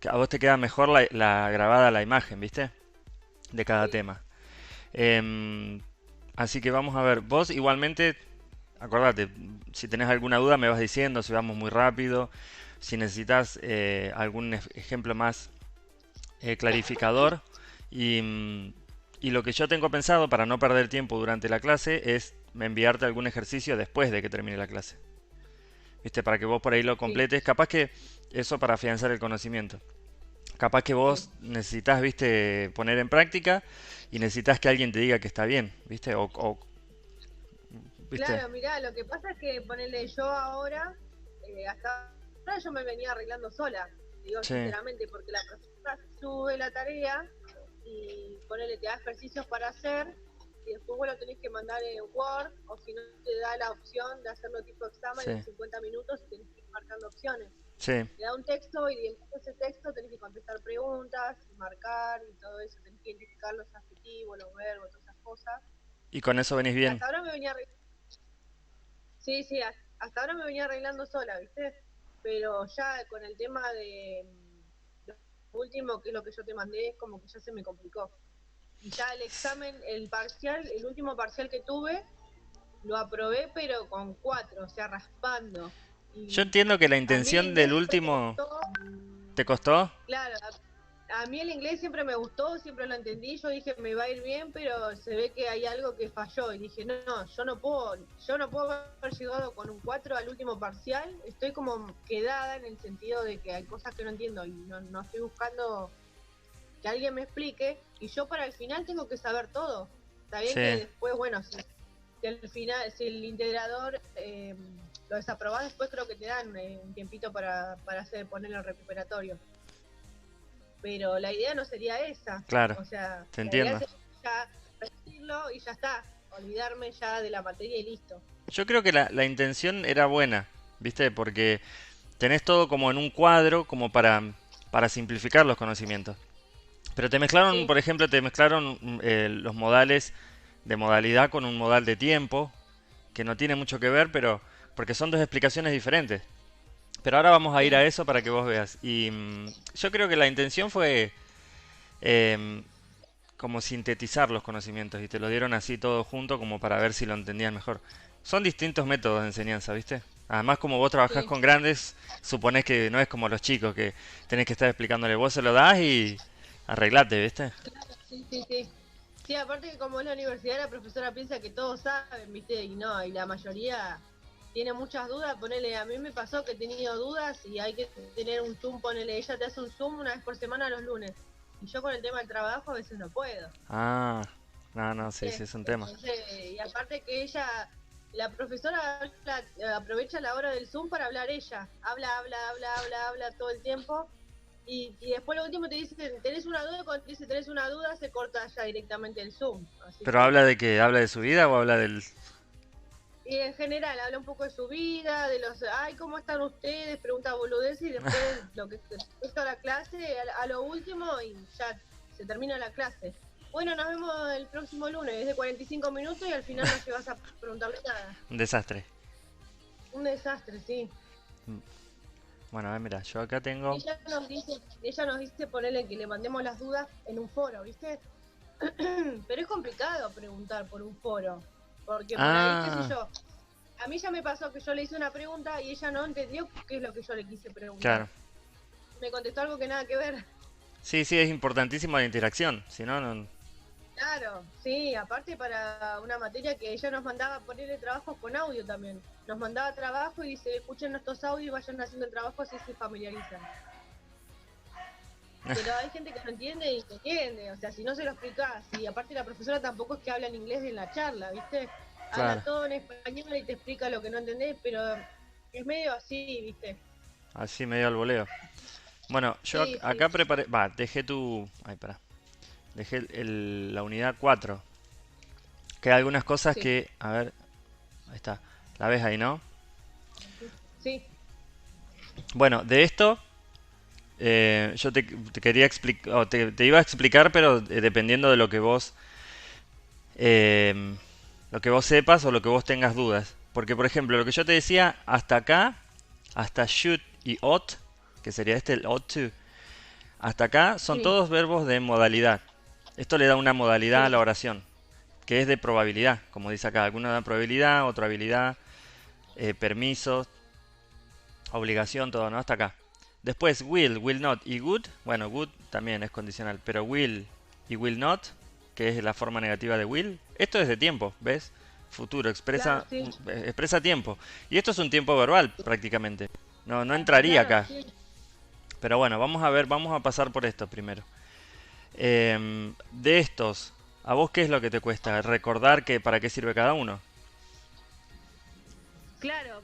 que a vos te queda mejor la grabada la imagen, ¿viste? De cada Sí, tema. Em, Así que vamos a ver. Vos igualmente, acordate, si tenés alguna duda me vas diciendo, si vamos muy rápido, si necesitas algún ejemplo más clarificador. Y, y lo que yo tengo pensado para no perder tiempo durante la clase es enviarte algún ejercicio después de que termine la clase. ¿Viste? Para que vos por ahí lo sí, completes. Capaz que eso para afianzar el conocimiento. Capaz que sí. vos necesitas, viste, poner en práctica y necesitas que alguien te diga que está bien, viste, viste. Claro, mirá, lo que pasa es que ponele yo ahora, hasta ahora yo me venía arreglando sola, digo Sí, sinceramente, porque la profesora sube la tarea y ponele, te da ejercicios para hacer y después vos lo tenés que mandar en Word o si no te da la opción de hacerlo tipo examen en sí, 50 minutos y tenés que ir marcando opciones. sí. Te da un texto y en ese texto tenés que contestar preguntas, marcar y todo eso, tenés que identificar los adjetivos, los verbos, todas esas cosas. Y con eso venís Y bien. hasta ahora me venía Sí, sí, hasta ahora me venía arreglando sola, ¿viste? Pero ya con el tema de lo último, que es lo que yo te mandé, como que ya se me complicó. Y ya el examen, el parcial, el último parcial que tuve, lo aprobé, pero con 4, o sea, raspando. Yo Y entiendo que la a mí el intención del inglés siempre me último gustó, te costó. claro, a mí el inglés siempre me gustó, siempre lo entendí, yo dije me va a ir bien, pero se ve que hay algo que falló y dije, no, no, yo no puedo haber llegado con un 4 al último parcial, estoy como quedada en el sentido de que hay cosas que no entiendo y no, no estoy buscando que alguien me explique y yo para el final tengo que saber todo. Está bien que Sí. después, bueno, si el final, si el integrador lo desaprobás, después creo que te dan un tiempito para hacer, poner el recuperatorio, pero la idea no sería esa. Claro, O sea, te la idea entiendo. sería ya decirlo y ya está, olvidarme ya de la materia y listo. Yo creo que la intención era buena, ¿viste? Porque tenés todo como en un cuadro, como para simplificar los conocimientos. Pero te mezclaron, Sí, por ejemplo, te mezclaron los modales de modalidad con un modal de tiempo, que no tiene mucho que ver, pero porque son dos explicaciones diferentes. Pero ahora vamos a ir a sí, eso para que vos veas. Y yo creo que la intención fue em, como sintetizar los conocimientos y te lo dieron así todo junto como para ver si lo entendían mejor. Son distintos métodos de enseñanza, ¿viste? Además, como vos trabajás sí, con grandes, suponés que no es como los chicos que tenés que estar explicándole. Vos se lo das y arreglate, ¿viste? sí, sí, sí. Sí, aparte que como es la universidad, la profesora piensa que todos saben, ¿viste? Y no, y la mayoría tiene muchas dudas. Ponele, a mí me pasó que he tenido dudas y hay que tener un Zoom, ponele, ella te hace un Zoom una vez por semana los lunes. Y yo con el tema del trabajo a veces no puedo. Ah, no, no, sí, sí, ¿Viste? es un tema. Entonces, y aparte que ella, la profesora aprovecha la hora del Zoom para hablar ella. Habla todo el tiempo. Y después lo último te dice, ¿tenés una duda? Cuando te dice, ¿tenés una duda? Se corta ya directamente el Zoom. Así Pero que, habla de que habla de su vida o habla del... y en general, habla un poco de su vida, de los, ay, ¿cómo están ustedes? Pregunta boludez y después lo que respecta a la clase, a lo último y ya se termina la clase. Bueno, nos vemos el próximo lunes, es de 45 minutos y al final no llegas a preguntarle nada. Un desastre. Un desastre, sí. Bueno, a ver, mira, yo acá tengo... Ella nos dice ponerle que le mandemos las dudas en un foro, ¿viste? Pero es complicado preguntar por un foro, porque por ahí, qué sé Ah, yo, a mí ya me pasó que yo le hice una pregunta y ella no entendió qué es lo que yo le quise claro. preguntar. Me contestó algo que nada que ver. Sí, sí, es importantísimo la interacción. Si no, no... Claro, sí, aparte para una materia que ella nos mandaba ponerle trabajos con audio también. Nos mandaba trabajo y dice, escuchen nuestros audios y vayan haciendo el trabajo así se familiarizan. Pero hay gente que no entiende y no entiende, o sea, si no se lo explicás, y aparte la profesora tampoco es que habla en inglés en la charla, ¿viste? Habla Claro, todo en español y te explica lo que no entendés, pero es medio así, ¿viste? así medio al voleo. Bueno, yo Sí, sí, acá preparé... Va, dejé tu... Ay, pará. Dejé la unidad 4. Que hay algunas cosas sí, que... A ver, ahí está. La ves ahí, ¿no? sí, Bueno, de esto yo te quería explicar... O te iba a explicar, pero dependiendo de lo que vos sepas o lo que vos tengas dudas. Porque, por ejemplo, lo que yo te decía, hasta acá, hasta should y ought, que sería este el ought to, Hasta acá son Sí, todos verbos de modalidad. Esto le da una modalidad a la sí, oración, que es de probabilidad, como dice acá. Alguna da probabilidad, otra habilidad, permiso, obligación, todo, ¿no? Hasta acá. Después will not y good. Bueno, good también es condicional, pero will y will not, que es la forma negativa de will. Esto es de tiempo, ¿ves? Futuro, claro, sí, expresa tiempo. Y esto es un tiempo verbal prácticamente. No entraría claro, acá. sí. Pero bueno, vamos a ver, vamos a pasar por esto primero. De estos, ¿a vos qué es lo que te cuesta? Recordar que para qué sirve cada uno. Claro,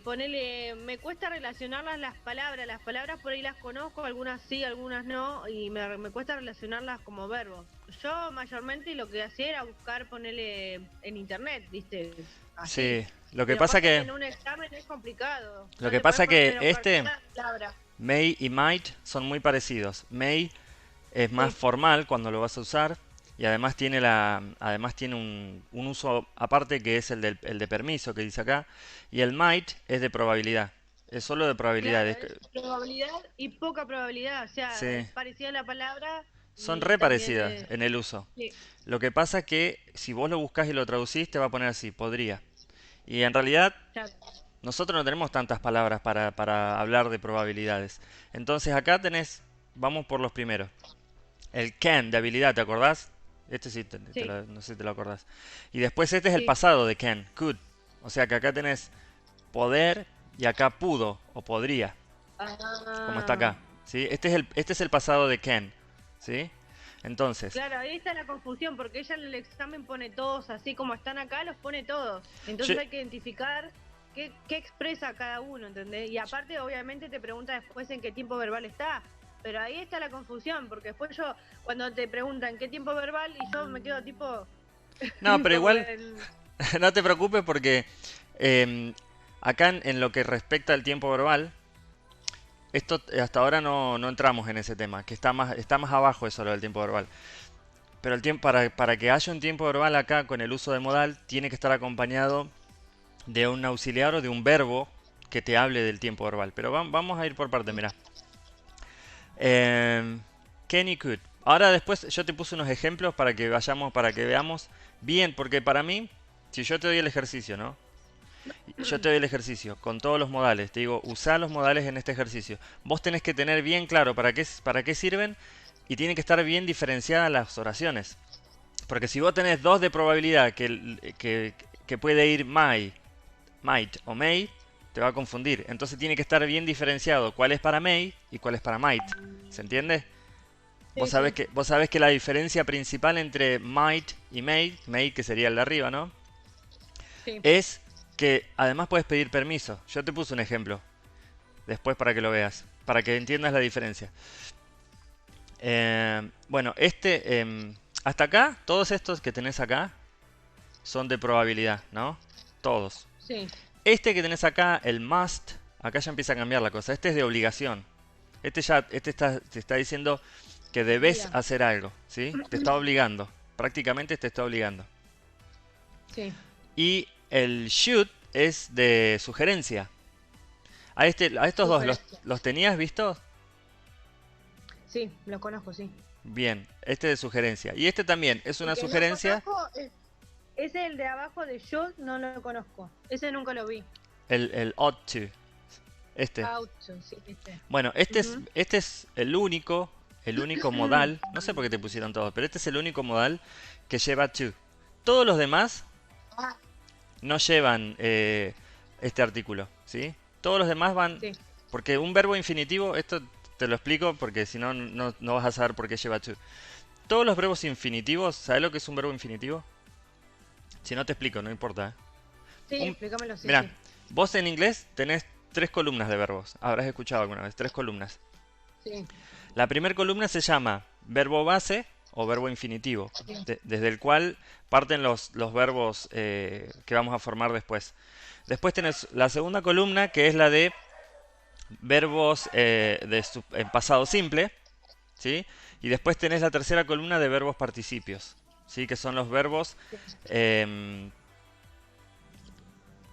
ponele, me cuesta relacionarlas las palabras por ahí las conozco, algunas sí, algunas no, y me cuesta relacionarlas como verbos. Yo mayormente lo que hacía era buscar, ponerle en internet, ¿viste? Así. Sí, lo que Pero pasa pasa que que, en un examen es complicado, lo no que te puedes pasa que poner a buscar este, una palabra. may y might, son muy parecidos. May es más Sí, formal cuando lo vas a usar y además tiene además tiene un uso aparte que es el de permiso que dice acá y el might es de probabilidad. Es solo de probabilidad. claro, es probabilidad y poca probabilidad, o sea, Sí, es parecida la palabra son y re también parecidas en el uso. sí, Lo que pasa que si vos lo buscas y lo traducís te va a poner así, podría. Y en realidad ya, nosotros no tenemos tantas palabras para hablar de probabilidades. Entonces acá tenés, vamos por los primeros. El can de habilidad, ¿te acordás? Este sí, sí, no sé si te lo acordás. Y después este es el sí. pasado de can, could. O sea que acá tenés poder y acá pudo o podría, como está Ah. acá. ¿Sí? Este es el pasado de can. ¿Sí? Entonces, Claro, ahí está la confusión, porque ella en el examen pone todos, así como están acá, los pone todos. yo- Entonces hay que identificar qué expresa cada uno, ¿entendés? Y aparte, obviamente, te pregunta después en qué tiempo verbal está. Pero ahí está la confusión, porque después yo, cuando te preguntan qué tiempo verbal, y yo me quedo tipo, no, pero como igual el... no te preocupes porque em, acá en lo que respecta al tiempo verbal, esto hasta ahora no entramos en ese tema, que está más abajo eso lo del tiempo verbal. Pero el tiempo, para que haya un tiempo verbal acá con el uso de modal, tiene que estar acompañado de un auxiliar o de un verbo que te hable del tiempo verbal. Pero vamos a ir por parte, mira. Can y could. Ahora después yo te puse unos ejemplos para que vayamos, para que veamos bien, porque para mí, si yo te doy el ejercicio, ¿no? Yo te doy el ejercicio con todos los modales. Te digo, usa los modales en este ejercicio. Vos tenés que tener bien claro para qué sirven y tienen que estar bien diferenciadas las oraciones. Porque si vos tenés dos de probabilidad que puede ir might o may, te va a confundir. Entonces tiene que estar bien diferenciado cuál es para may y cuál es para might. ¿Se entiende? Sí, sí, Vos sabés que la diferencia principal entre might y may que sería el de arriba, ¿no? sí. Es que además puedes pedir permiso. Yo te puse un ejemplo después para que lo veas, para que entiendas la diferencia. Bueno, hasta acá, todos estos que tenés acá son de probabilidad, ¿no? Todos. Sí, Este que tenés acá, el must, acá ya empieza a cambiar la cosa. Este es de obligación. Te está diciendo que debes obliga. hacer algo, ¿sí? Te está obligando. Prácticamente te está obligando. Sí, Y el should es de sugerencia. A estos dos, sugerencia. los tenías visto? Sí, lo conozco, sí. Bien, este de sugerencia. Y este también es El una que no sugerencia, conozco es el de abajo de yo, no lo conozco. Ese nunca lo vi. el ought to. Este. Auto, sí, este. Bueno, Ujú. este es el único modal. No sé por qué te pusieron todos, pero este es el único modal que lleva to. Todos los demás Ah, no llevan este artículo, ¿sí? Todos los demás van, sí. porque un verbo infinitivo, esto te lo explico porque si no, no vas a saber por qué lleva to. Todos los verbos infinitivos, ¿sabes lo que es un verbo infinitivo? Si no te explico, no importa. Sí, explícamelo, sí, Mira, sí. vos en inglés tenés tres columnas de verbos. Habrás escuchado alguna vez, tres columnas. Sí, La primera columna se llama verbo base o verbo infinitivo, sí. desde el cual parten los verbos que vamos a formar después. Después tenés la segunda columna que es la de verbos en pasado simple, ¿sí? Y después tenés la tercera columna de verbos participios, ¿sí? Que son los verbos em,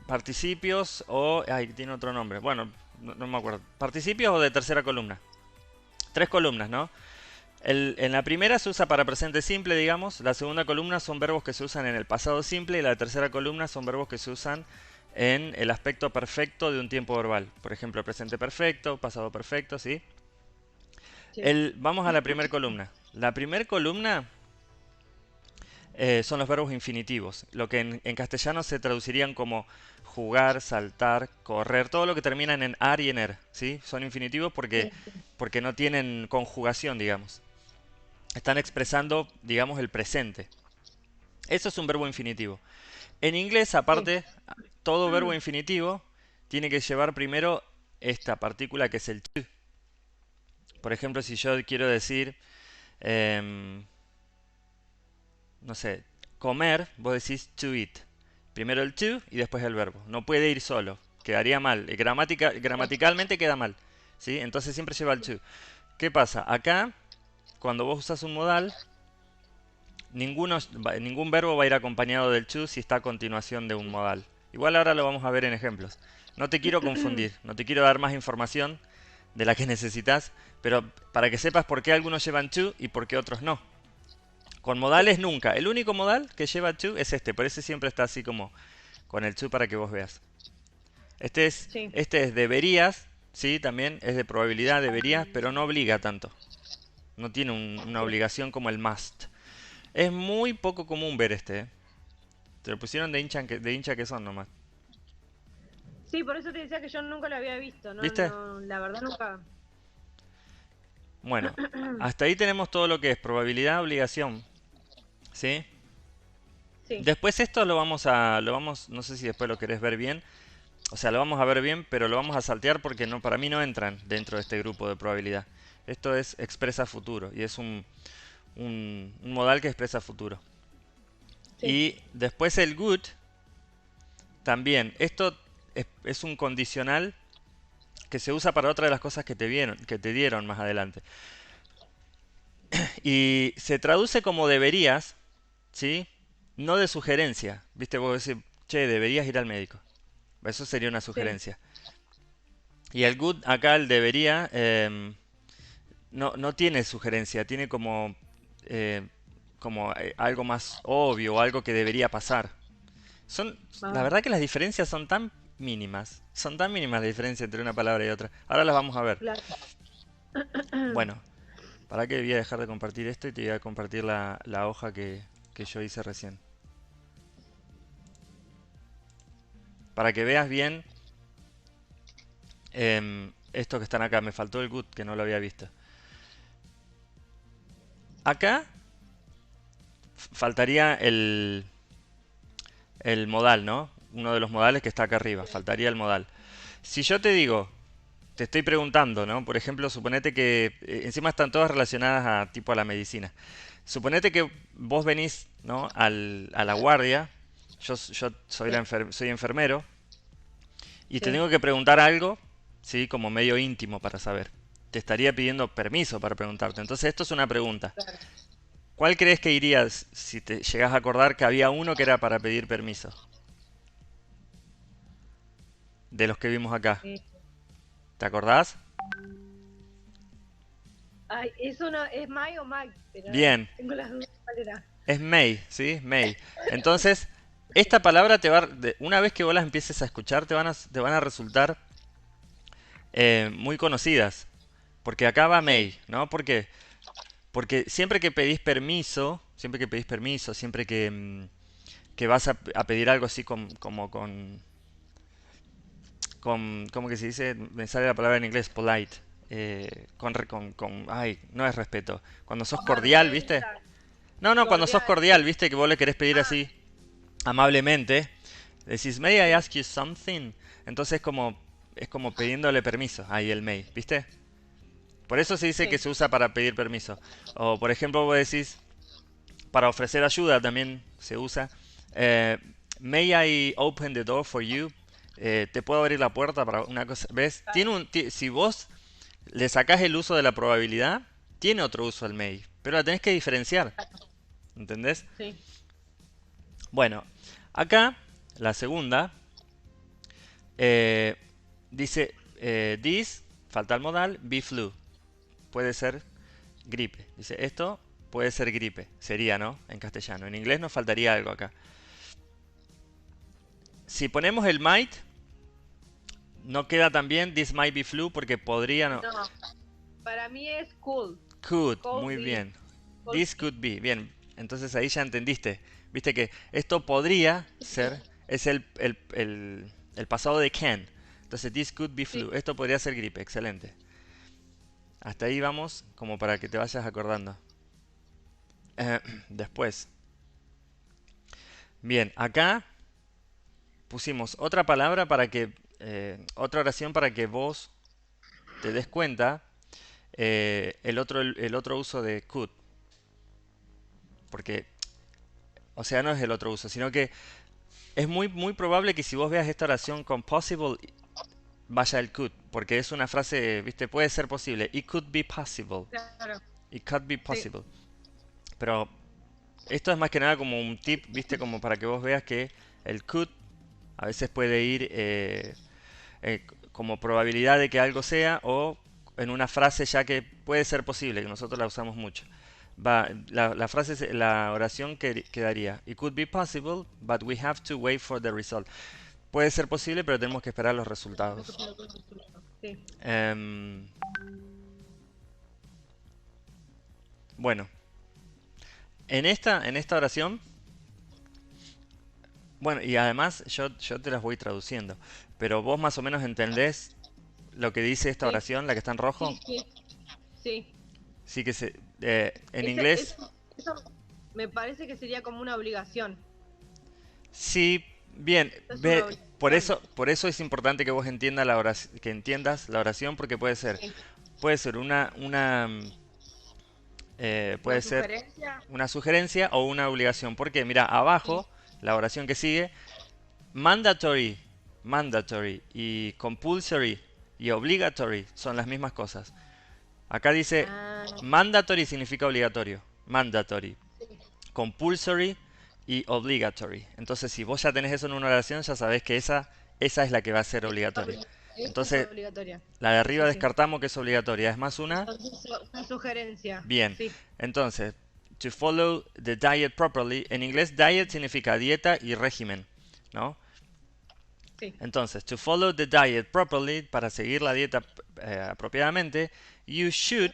participios o... Ay, tiene otro nombre. Bueno, no me acuerdo. Participios o de tercera columna. Tres columnas, ¿no? En la primera se usa para presente simple, digamos. La segunda columna son verbos que se usan en el pasado simple. Y la tercera columna son verbos que se usan en el aspecto perfecto de un tiempo verbal. Por ejemplo, presente perfecto, pasado perfecto, ¿sí? Sí. Vamos a la primera columna. La primera columna son los verbos infinitivos. Lo que en castellano se traducirían como jugar, saltar, correr. Todo lo que terminan en ar y en er, ¿sí? Son infinitivos Sí. porque no tienen conjugación, digamos. Están expresando, digamos, el presente. Eso es un verbo infinitivo. En inglés, Sí. aparte, todo verbo infinitivo tiene que llevar primero esta partícula que es el to. Por ejemplo, si yo quiero decir, em, no sé, comer, vos decís to eat. Primero el to y después el verbo. No puede ir solo, quedaría mal. Gramaticalmente queda mal, ¿sí? Entonces siempre lleva el to. ¿Qué pasa? Acá, cuando vos usas un modal, ningún verbo va a ir acompañado del to si está a continuación de un modal. Igual ahora lo vamos a ver en ejemplos. No te quiero confundir, no te quiero dar más información de la que necesitas, pero para que sepas por qué algunos llevan to y por qué otros no. Con Sí. modales nunca. El único modal que lleva to es este, por eso siempre está así como con el to para que vos veas. Sí. Este es deberías, sí, también es de probabilidad, deberías, pero no obliga tanto. No tiene una Sí. obligación como el must. Es muy poco común ver este, ¿eh? Te lo pusieron de hincha que son nomás. Sí, por eso te decía que yo nunca lo había visto. No, ¿Viste? no, la verdad nunca. Bueno, hasta ahí tenemos todo lo que es probabilidad, obligación, ¿sí? Sí. Después esto lo vamos, no sé si después lo querés ver bien, o sea, lo vamos a ver bien, pero lo vamos a saltear porque no, para mí no entran dentro de este grupo de probabilidad. Esto es expresa futuro y es un modal que expresa futuro. Sí. Y después el good, también. Esto es un condicional que se usa para otra de las cosas que te dieron más adelante. Y se traduce como deberías, ¿sí? No de sugerencia. ¿Viste? Vos decís, che, deberías ir al médico. Eso sería una Sí. sugerencia. Y el good, acá el debería, no tiene sugerencia, tiene eh, como algo más obvio, algo que debería pasar. La Ah, verdad que las diferencias son tan mínimas las diferencias entre una palabra y otra. Ahora las vamos a ver. claro. Bueno, para que voy a dejar de compartir esto y te voy a compartir la hoja que yo hice recién. Para que veas bien esto que están acá. Me faltó el good que no lo había visto. Acá faltaría el modal, ¿no? Uno de los modales que está acá arriba. Faltaría el modal. Si yo te digo, te estoy preguntando, ¿no? Por ejemplo, suponete que encima están todas relacionadas a tipo a la medicina. Suponete que vos venís, ¿no? A la guardia. Yo soy, Sí. soy enfermero y te Sí. tengo que preguntar algo, ¿sí? Como medio íntimo para saber. Te estaría pidiendo permiso para preguntarte. Entonces esto es una pregunta. Claro. ¿Cuál crees que irías si te llegas a acordar que había uno que era para pedir permiso? De los que vimos acá. Sí. ¿Te acordás? Ay, eso no, es May o Max, pero Bien, tengo las dudas cuál era. es May, ¿sí? May. Entonces, esta palabra una vez que vos las empieces a escuchar, te van a resultar muy conocidas. Porque acá va Sí. May, ¿no? ¿Por qué? Porque siempre que vas a pedir algo así como ¿cómo que se dice? Me sale la palabra en inglés, polite. Ay, no es respeto. Cuando sos cordial, ¿viste? Atenta, No, no, cuando sos cordial, cordial, sí. ¿viste? Que vos le querés pedir Ah, así, amablemente. Decís, may I sí. ask you something? Entonces es como pidiéndole permiso. Ahí el may, ¿viste? Por eso se dice que Sí. se usa para pedir permiso. O por ejemplo, vos decís, para ofrecer ayuda también se usa. eh, May I open the door for you? ¿Te puedo abrir la puerta para una cosa? ¿Ves? Claro. Si vos le sacás el uso de la probabilidad, tiene otro uso el may. Pero la tenés que diferenciar. ¿Entendés? Sí. Bueno, acá la segunda eh, dice this, falta el modal, be flew. puede ser gripe. Dice, esto puede ser gripe. Sería, ¿no? En castellano. En inglés nos faltaría algo acá. Si ponemos el might, no queda tan bien this might be flu porque podría, no. No, para mí es cool. Could, Could muy be. bien. Could This be. could be. Bien, entonces ahí ya entendiste. Viste que esto podría ser, es el pasado de can. Entonces, this could be Sí. flu. Esto podría ser gripe. Excelente. Hasta ahí vamos, como para que te vayas acordando. Después. Bien, acá pusimos otra palabra para que, otra oración para que vos te des cuenta el otro uso de could. Porque, o sea, no es el otro uso, sino que es muy probable que si vos veas esta oración con possible, vaya el could. Porque es una frase, viste, puede ser posible. It could be possible. Claro. It could be Sí. possible. Pero esto es más que nada como un tip, viste, como para que vos veas que el could a veces puede ir como probabilidad de que algo sea o en una frase ya que puede ser posible, que nosotros la usamos mucho. La frase, la oración que quedaría: It could be possible, but we have to wait for the result. Puede ser posible, pero tenemos que esperar los resultados. Sí. Em, bueno, en esta oración, bueno, y además yo te las voy traduciendo, pero vos más o menos entendés lo que dice esta Sí. oración, la que está en rojo. Sí. Sí. Sí. Sí que en Ese, inglés, eso me parece que sería como una obligación. sí, bien, Es una obligación. por eso es importante que vos entiendas que entiendas la oración, porque Sí. puede ser Una puede ser sugerencia. una sugerencia o una obligación. Porque mira, Sí. abajo, la oración que sigue, mandatory, mandatory y compulsory y obligatory son las mismas cosas. Acá dice Ah, mandatory significa obligatorio, mandatory. sí. Compulsory y obligatory. Entonces, si vos ya tenés eso en una oración, ya sabés que esa es la que va a ser obligatoria. Esa es Entonces, obligatoria. la de arriba Sí, sí. descartamos que es obligatoria. Es más una. Entonces, una sugerencia. Bien. Sí. Entonces, to follow the diet properly. En inglés, diet significa dieta y régimen, ¿no? Sí. Entonces, to follow the diet properly, para seguir la dieta apropiadamente, you should,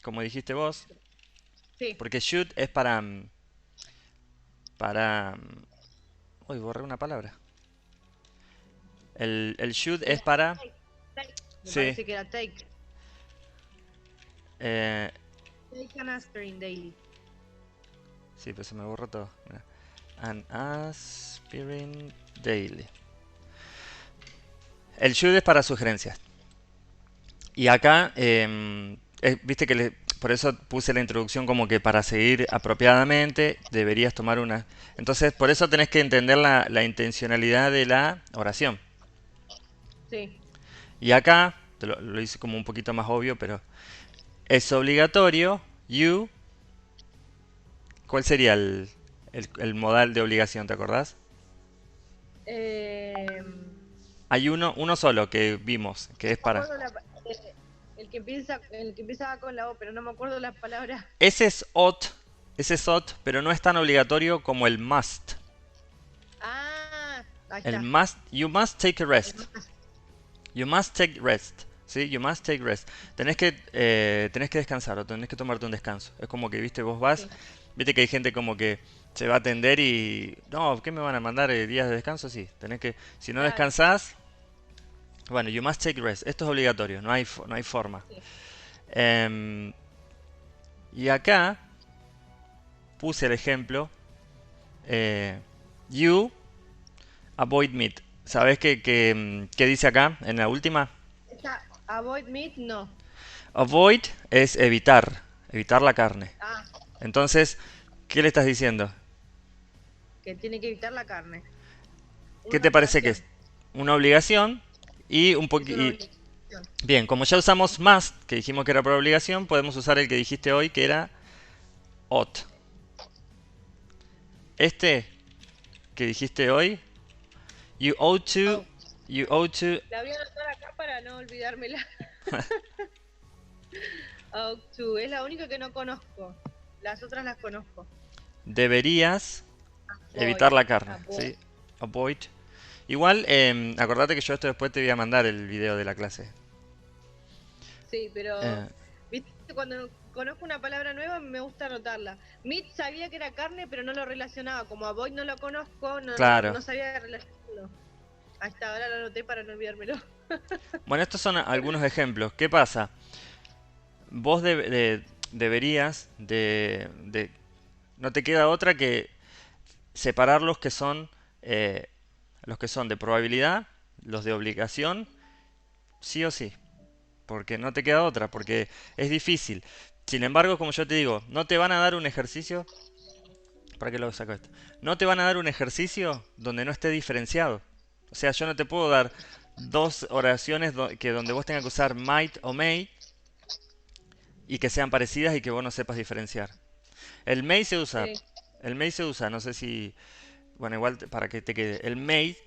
como dijiste vos, Sí. porque should es para. Uy, borré una palabra. El should es Era para. take, take. Me Sí. parece que era take. eh, Take an aspirin daily. sí, pero se me borró todo. Mira. An aspirin daily. El should es para sugerencias. Y acá, viste que por eso puse la introducción como que para seguir apropiadamente deberías tomar una. Entonces, por eso tenés que entender la intencionalidad de la oración. Sí. Y acá, lo hice como un poquito más obvio, pero es obligatorio. You, ¿cuál sería el modal de obligación? ¿Te acordás? Eh, Hay uno solo que vimos, que es no me para. acuerdo el que empieza con la O, pero no me acuerdo la palabra. Ese es ought, ese es ought, pero no es tan obligatorio como el must. Ah, ahí El está. must, you must take a El rest. más. You must take rest. ¿Sí? You must take rest. Tenés que descansar o tenés que tomarte un descanso. Es como que, viste, vos vas, Sí. viste que hay gente como que se va a atender y. No, ¿qué me van a mandar? ¿Días de descanso? Sí. Tenés que. Si no Claro. descansás. Bueno, you must take rest. Esto es obligatorio, no hay forma. Sí. Em, y acá puse el ejemplo. eh, you avoid meat. ¿Sabés qué dice acá en la última? Esta, avoid meat, no. Avoid es evitar, evitar la carne. Ah, Entonces, ¿qué le estás diciendo? que tiene que evitar la carne. ¿Qué Una te parece que es? obligación. Una obligación y un Es una poquito. obligación. Bien, como ya usamos must, que dijimos que era por obligación, podemos usar el que dijiste hoy, que era ought. Este que dijiste hoy, you ought to, Oh, you ought to. la voy a anotar acá para no olvidármela. Ought to. Es la única que no conozco. Las otras las conozco. Deberías Voy. evitar la carne, Voy. ¿sí? Avoid. Igual, acordate que yo esto después te voy a mandar el video de la clase. Sí, pero Eh, viste, cuando conozco una palabra nueva me gusta anotarla. Meat sabía que era carne, pero no lo relacionaba. Como avoid no lo conozco, claro. no sabía relacionarlo. Hasta ahora lo anoté para no olvidármelo. Bueno, estos son algunos ejemplos. ¿Qué pasa? Vos deberías no te queda otra que separar eh, los que son de probabilidad, los de obligación, sí o sí. Porque no te queda otra, porque es difícil. Sin embargo, como yo te digo, no te van a dar un ejercicio. ¿Para qué lo saco esto? No te van a dar un ejercicio donde no esté diferenciado. O sea, yo no te puedo dar dos oraciones donde vos tengas que usar might o may y que sean parecidas y que vos no sepas diferenciar. El may se usa, Sí. el may se usa, no sé si, bueno, igual para que te quede. El may,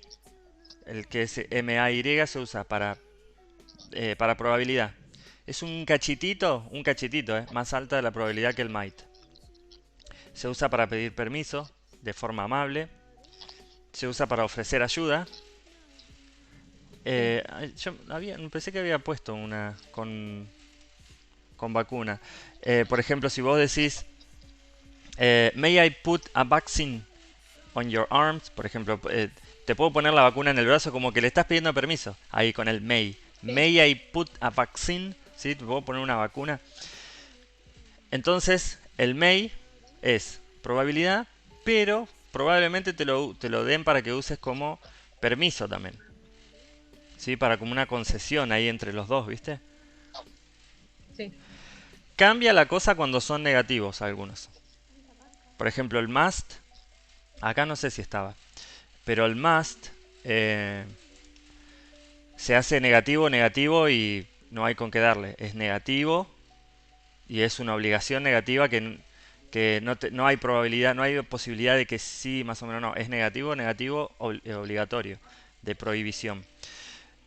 el que es MAY, se usa para probabilidad. Es un cachitito, más alta de la probabilidad que el might. Se usa para pedir permiso de forma amable. Se usa para ofrecer ayuda. Sí. Yo pensé que había puesto una con vacuna. Por ejemplo, si vos decís, may I put a vaccine on your arms, por ejemplo, te puedo poner la vacuna en el brazo como que le estás pidiendo permiso. Ahí con el may. Sí. May I put a vaccine, ¿sí? Te puedo poner una vacuna. Entonces, el may es probabilidad, pero probablemente te lo den para que uses como permiso también. ¿Sí? Para como una concesión ahí entre los dos, ¿viste? Sí. Cambia la cosa cuando son negativos algunos. Por ejemplo, el must, acá no sé si estaba, pero el must eh, se hace negativo, negativo y no hay con qué darle. Es negativo y es una obligación negativa que no hay probabilidad, no hay posibilidad de que sí, más o menos no. Es negativo, negativo, obligatorio, de prohibición.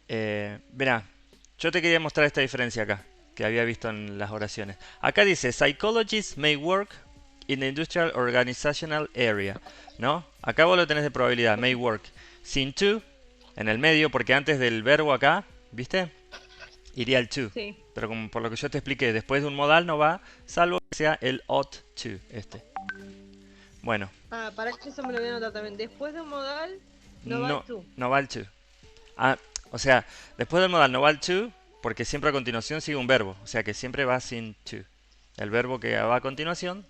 Verá, yo te quería mostrar esta diferencia acá, que había visto en las oraciones. Acá dice, psychologists may work in the industrial organizational area, ¿no? Acá vos lo tenés de probabilidad, may work. Sin to, en el medio, porque antes del verbo acá, ¿viste? Iría el to. Sí. Pero como por lo que yo te expliqué, después de un modal no va, salvo que sea el ought to, este. Bueno, Ah, para que eso me lo voy a anotar también. Después de un modal, no va el no, to. no va el to. Ah, o sea, después del modal no va el to, porque siempre a continuación sigue un verbo. O sea que siempre va sin to. El verbo que va a continuación.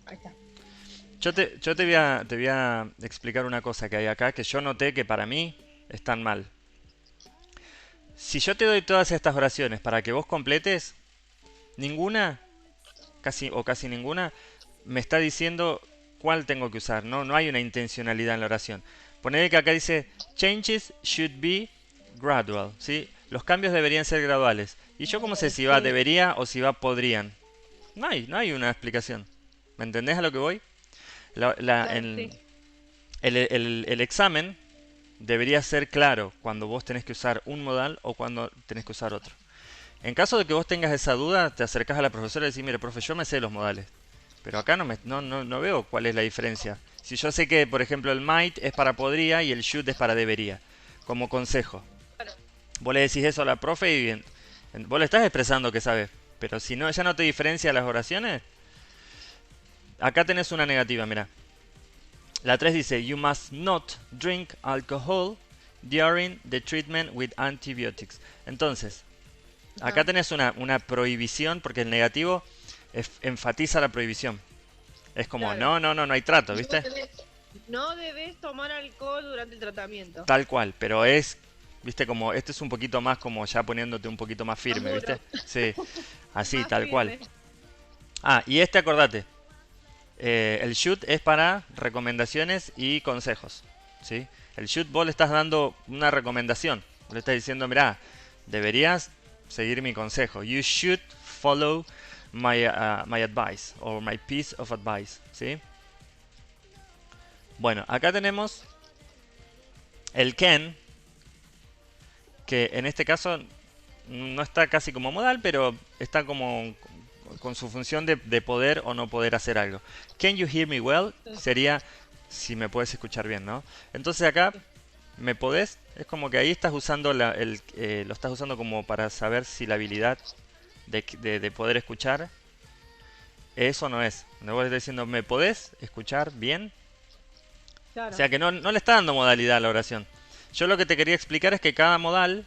Ahí está. Te voy a explicar una cosa que hay acá que yo noté que para mí están mal. Si yo te doy todas estas oraciones para que vos completes, ninguna, casi ninguna, me está diciendo cuál tengo que usar. No hay una intencionalidad en la oración. Ponele que acá dice changes should be gradual, ¿sí? Los cambios deberían ser graduales. ¿Y yo cómo sé si va Sí. debería o si va podrían? No hay una explicación. ¿Me entendés a lo que voy? La- la- Claro, en- sí. el examen debería ser claro cuando vos tenés que usar un modal o cuando tenés que usar otro. En caso de que vos tengas esa duda, te acercás a la profesora y decís, mire, profe, yo me sé los modales. Pero acá no veo cuál es la diferencia. Si yo sé que, por ejemplo, el might es para podría y el should es para debería. Como consejo. Claro. Vos le decís eso a la profe y bien, vos le estás expresando que sabes. Pero si no, ya no te diferencia las oraciones, acá tenés una negativa, mira. La 3 dice, you must not drink alcohol during the treatment with antibiotics. Entonces, acá Ah. tenés una prohibición porque el negativo enfatiza la prohibición. Es como, Claro. no hay trato, No ¿viste? debes, no debes tomar alcohol durante el tratamiento. Tal cual, pero ¿viste? Como, este es un poquito más como ya poniéndote un poquito más Más firme, ¿viste? duro. Sí, así, Más tal cual. firme. Ah, y este acordate, el shoot es para recomendaciones y consejos, ¿sí? El shoot vos le estás dando una recomendación, le estás diciendo, mira, deberías seguir mi consejo. You should follow my advice or my piece of advice, ¿sí? Bueno, acá tenemos El can, que en este caso no está casi como modal, pero está como con su función de poder o no poder hacer algo. Can you hear me well? Sí, Sería si me puedes escuchar bien, ¿no? Entonces acá, sí, me podés, es como que ahí estás usando lo estás usando como para saber si la habilidad de poder escuchar es o no es. No voy diciendo, ¿me podés escuchar bien? O claro. sea que no le está dando modalidad a la oración. Yo lo que te quería explicar es que cada modal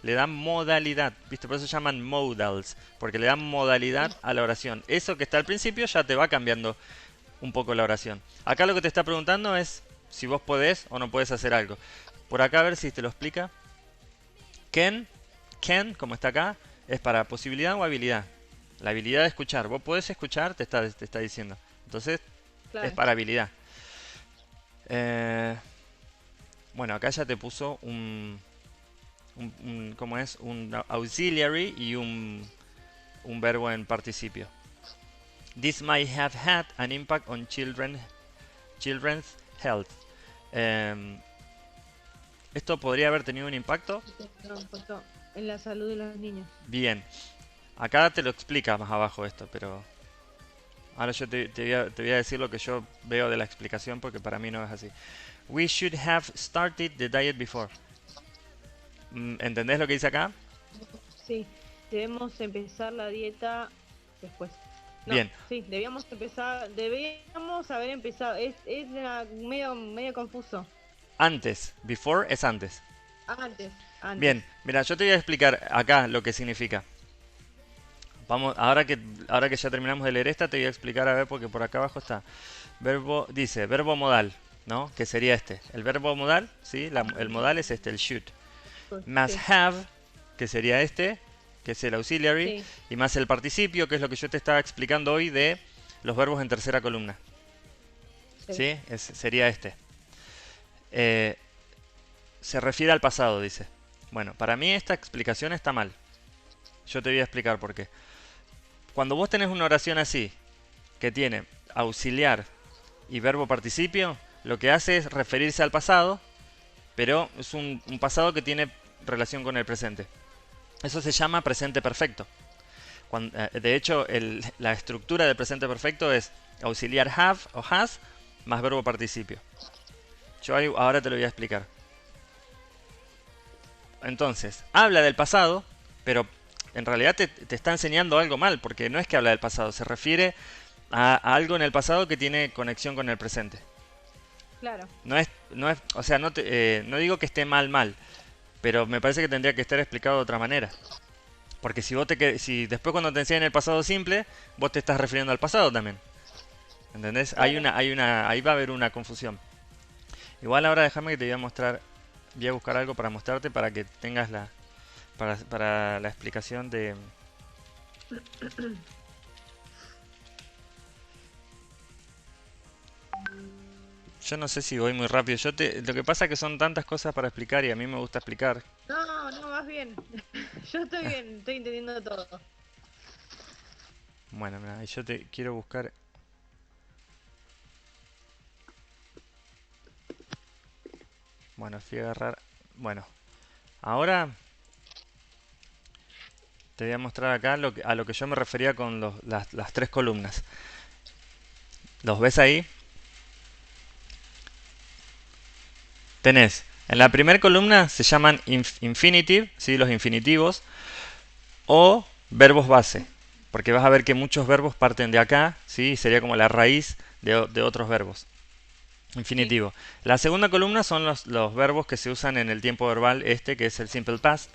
le dan modalidad, ¿viste? Por eso se llaman modals, porque le dan modalidad Sí, a la oración. Eso que está al principio ya te va cambiando un poco la oración. Acá lo que te está preguntando es si vos podés o no podés hacer algo. Por acá a ver si te lo explica. Can, como está acá, es para posibilidad o habilidad. La habilidad de escuchar. Vos podés escuchar, te está diciendo. Entonces, es claro. para habilidad. Eh, bueno, acá ya te puso ¿cómo es? Un auxiliary y un verbo en participio. This might have had an impact on children's health. Eh, ¿Esto podría haber tenido un impacto? No, puesto en la salud de los niños. Bien. Acá te lo explica más abajo esto, pero ahora yo te voy a decir lo que yo veo de la explicación porque para mí no es así. We should have started the diet before. ¿Entendés lo que dice acá? Sí, debemos empezar la dieta después. No, Bien, sí, debíamos haber empezado. Medio confuso. antes. Before es antes. Antes, antes. Bien, mira, yo te voy a explicar acá lo que significa. Vamos, ahora que ya terminamos de leer esta, te voy a explicar a ver porque por acá abajo está. Dice, verbo modal, ¿no? Que sería este. El verbo modal, ¿sí? El modal es este, el should. Pues, Más sí, have, que sería este, que es el auxiliary, sí, y más el participio, que es lo que yo te estaba explicando hoy de los verbos en tercera columna. sí. ¿Sí? Sería este. Eh, Se refiere al pasado, dice. Bueno, para mí esta explicación está mal. Yo te voy a explicar por qué. Cuando vos tenés una oración así, que tiene auxiliar y verbo participio, lo que hace es referirse al pasado, pero es un pasado que tiene relación con el presente. Eso se llama presente perfecto. De hecho, la estructura del presente perfecto es auxiliar have o has más verbo participio. Yo ahora te lo voy a explicar. Entonces, habla del pasado, pero en realidad te está enseñando algo mal, porque no es que habla del pasado, se refiere a algo en el pasado que tiene conexión con el presente. Claro. O sea, no digo que esté mal, pero me parece que tendría que estar explicado de otra manera. Porque si después cuando te enseñan el pasado simple, vos te estás refiriendo al pasado también. ¿Entendés? Claro. Ahí va a haber una confusión. Igual ahora déjame que te voy a mostrar, voy a buscar algo para mostrarte para que tengas para la explicación de. Yo no sé si voy muy rápido. Lo que pasa es que son tantas cosas para explicar y a mí me gusta explicar. No, no, más bien. Yo estoy bien, estoy entendiendo todo. Bueno, mira, yo te quiero buscar. Bueno, fui a agarrar. Bueno, ahora te voy a mostrar acá a lo que yo me refería con las tres columnas. ¿Los ves ahí? Tenés. En la primera columna se llaman infinitive, ¿sí? Los infinitivos, o verbos base. Porque vas a ver que muchos verbos parten de acá, ¿sí? Sería como la raíz de otros verbos. Sí, Infinitivo. La segunda columna son los verbos que se usan en el tiempo verbal, que es el simple past,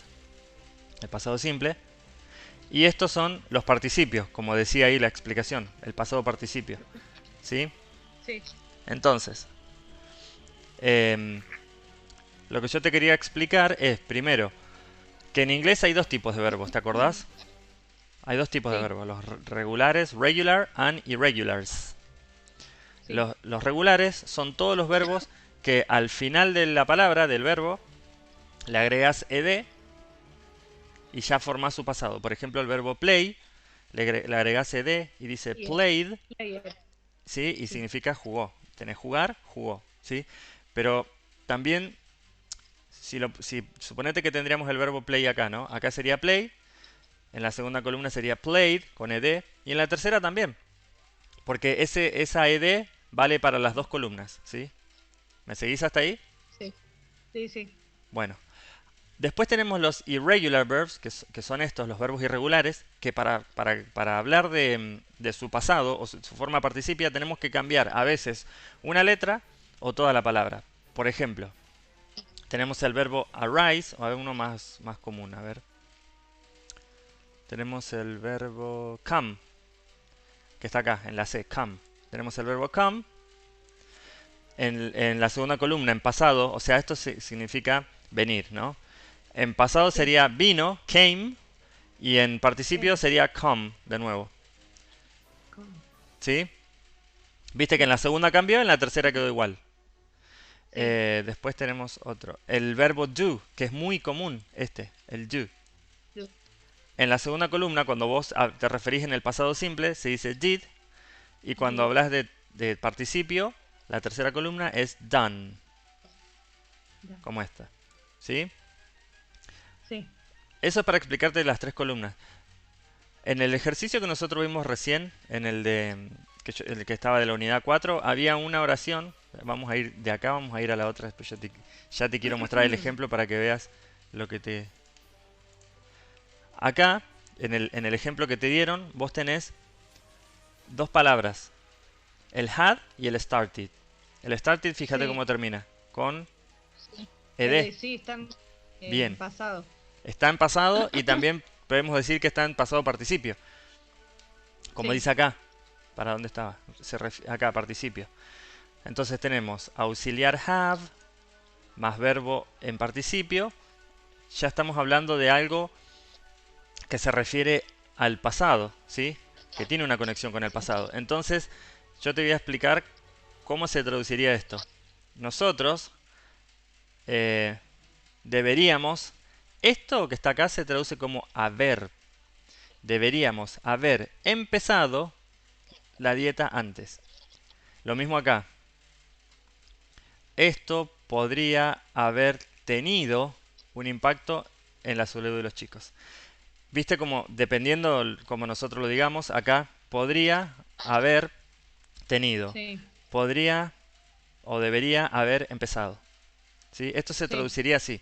el pasado simple. Y estos son los participios, como decía ahí la explicación, el pasado participio. ¿Sí? sí, Entonces, em, lo que yo te quería explicar es, primero, que en inglés hay dos tipos de verbos, ¿te acordás? Hay dos tipos de sí, verbos, los regulares, regular and irregulars. sí. Los regulares son todos los verbos que al final de la palabra, del verbo, le agregas ed y ya formas su pasado. Por ejemplo, el verbo play, le agregas ed y dice Player, played, player, ¿sí? Y sí. significa jugó. Tenés jugar, jugó, ¿sí? Pero también si suponete que tendríamos el verbo play acá, ¿no? Acá sería play, en la segunda columna sería played con ed y en la tercera también, porque esa ed vale para las dos columnas, ¿sí? ¿Me seguís hasta ahí? Sí, sí, sí. Bueno, después tenemos los irregular verbs, que son estos, los verbos irregulares, que para hablar de su pasado o su forma participia tenemos que cambiar a veces una letra o toda la palabra. Por ejemplo, tenemos el verbo arise, o a ver uno más común, a ver. Tenemos el verbo come, que está acá, en la C, come. Tenemos el verbo come. En la segunda columna, en pasado, o sea, esto significa venir, ¿no? En pasado Sí. sería vino, came, y en participio Sí. sería come, de nuevo. ¿Cómo? ¿Sí? Viste que en Sí. la segunda cambió, en la tercera quedó igual. Sí. Después tenemos otro. El verbo do, que es muy común, el do. Yo- En la segunda columna, cuando vos te referís en el pasado simple, se dice did. Y cuando Did. hablas de participio, la tercera columna es done, Ya. como esta. ¿Sí? Sí. Eso es para explicarte las tres columnas. En el ejercicio que nosotros vimos recién, en el que estaba de la unidad 4, había una oración. Vamos a ir de acá, vamos a ir a la otra. Después ya te quiero mostrar el ejemplo para que veas lo que te... Acá, en el ejemplo que te dieron, vos tenés dos palabras. El had y el started. El started, fíjate Sí. cómo termina. Con Sí. ed. Sí, están en Bien. pasado. Está en pasado y también podemos decir que está en pasado participio. Como Sí. dice acá. ¿Para dónde estaba? Acá, participio. Entonces tenemos auxiliar have más verbo en participio. Ya estamos hablando de algo que se refiere al pasado, ¿sí? Que tiene una conexión con el Sí. pasado. Entonces, yo te voy a explicar cómo se traduciría esto. Nosotros eh, deberíamos, esto que está acá se traduce como haber. Deberíamos haber empezado la dieta antes. Lo mismo acá. Esto podría haber tenido un impacto en la salud de los chicos. Viste como, dependiendo como nosotros lo digamos, acá podría haber tenido, Sí. podría o debería haber empezado. ¿Sí? Esto se Sí. traduciría así,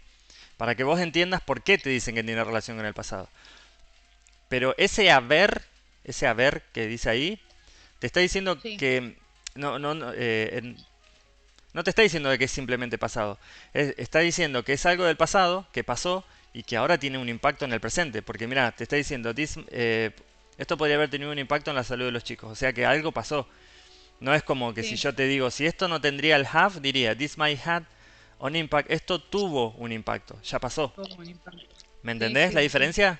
para que vos entiendas por qué te dicen que tiene relación con el pasado. Pero ese haber que dice ahí, te está diciendo Sí. que no te está diciendo de que es simplemente pasado. Está diciendo que es algo del pasado que pasó y que ahora tiene un impacto en el presente. Porque mira, te está diciendo, esto podría haber tenido un impacto en la salud de los chicos. O sea que algo pasó. No es como que si Sí. yo te digo, si esto no tendría el have, diría, this might have an impact. Esto tuvo un impacto, ya pasó. Como un impacto. ¿Me Sí, entendés la sí, sí. diferencia?